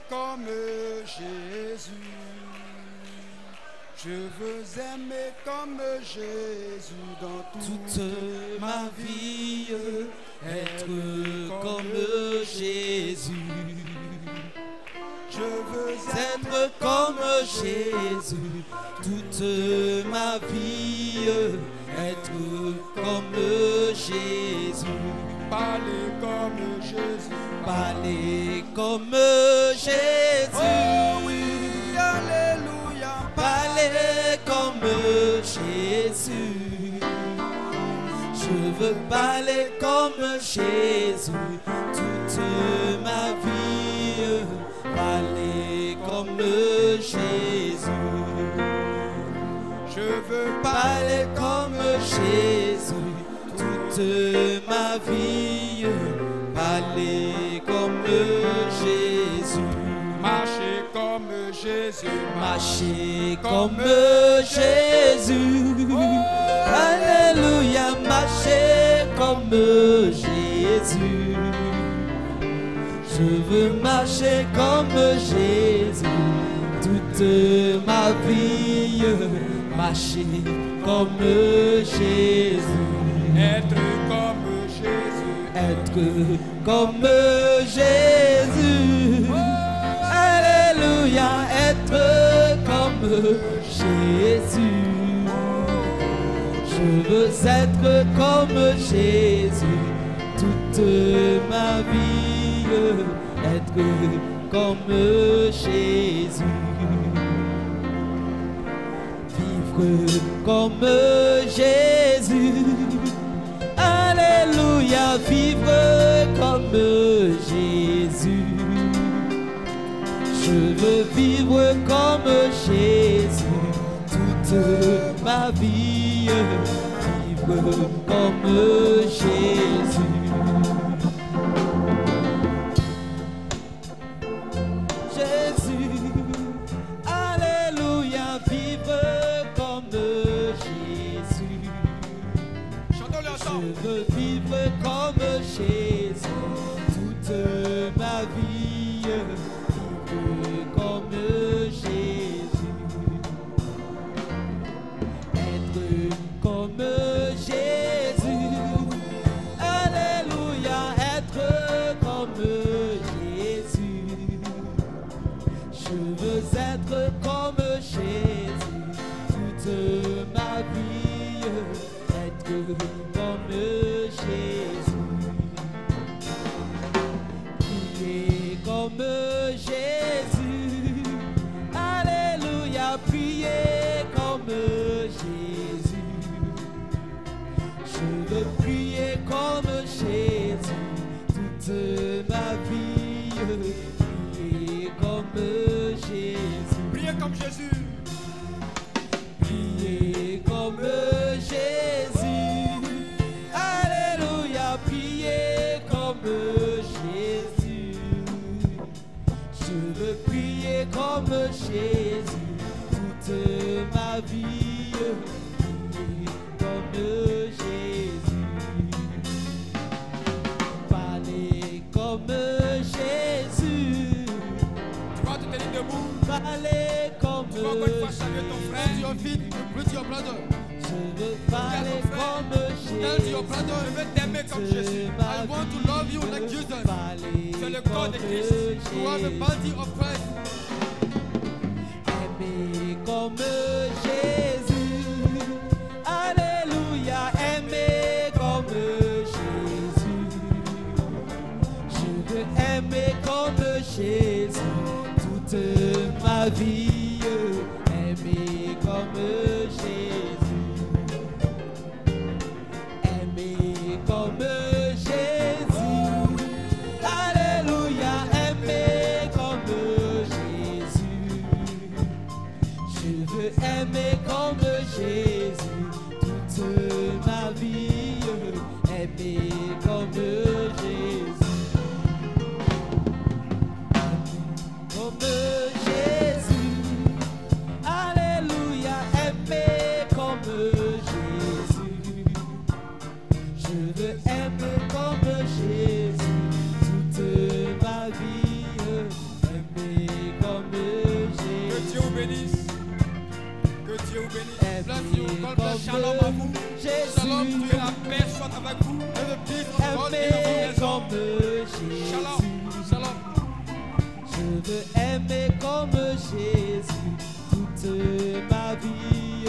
comme Jésus. Je veux aimer comme Jésus dans toute ma vie, être comme Jésus. Je veux Être comme Jésus, toute ma vie, être comme Jésus. parler comme Jésus. Parler comme Jésus. Oh oui, alléluia. Parler comme Jésus. Je veux parler comme Jésus toute ma vie. Parler comme Jésus. Je veux Parler comme Jésus toute ma vie. Parler comme Jésus. marcher comme Jésus. Marcher comme Jésus. Alléluia, marcher comme Jésus. Je veux marcher comme Jésus toute ma vie. Marcher comme Jésus. Être comme Jésus. Être comme Jésus. Alléluia, être comme Jésus. Je veux être comme Jésus toute ma vie. Être comme Jésus. Vivre comme Jésus. Alléluia, vivre comme Jésus. Je veux vivre comme Jésus toute ma vie. Vivre comme Jésus. Jésus, alléluia, vivre comme Jésus. Chantons-le ensemble. Je veux vivre comme Jésus toute ma vie. Vivre comme Jésus. Être comme Jésus. Alléluia, être comme Jésus. Je veux être comme Jésus toute ma vie. Être comme Jésus. Prier comme Jésus. Alléluia, prier comme Jésus. Je veux prier comme Jésus toute ma vie. Prier comme Jésus. Priez comme Jésus. Prier comme Jésus. Alléluia, prier comme Jésus. Je veux prier comme Jésus toute ma vie. Prier comme Jésus. Parler comme Jésus. Tu vas te tenir debout. Parler comme Tu vas encore une fois saluer ton frère. Jésus. Your feet, greet your brother. Je veux parler comme Tell your brother, je veux t'aimer comme Jésus. I want to love you like Jesus. C'est le corps de Christ. You are the body of Christ. Aimer comme Jésus. Alléluia, aimer comme Jésus. Je veux aimer comme Jésus toute ma vie. Aimer comme Jésus. Aimer comme Jésus. Alléluia, aimer comme Jésus. Je veux aimer comme Jésus toute ma vie. Aimer comme Jésus. Comme Jésus. Alléluia, aimer comme Jésus. Je veux aimer comme Jésus toute ma vie. Aimer bless you. God bless. Shalom à vous. Shalom, Jésus. que la paix soit avec vous. And the peace of God be Aimer with you. comme Jésus. Shalom. Shalom. Je veux aimer comme Jésus toute ma vie.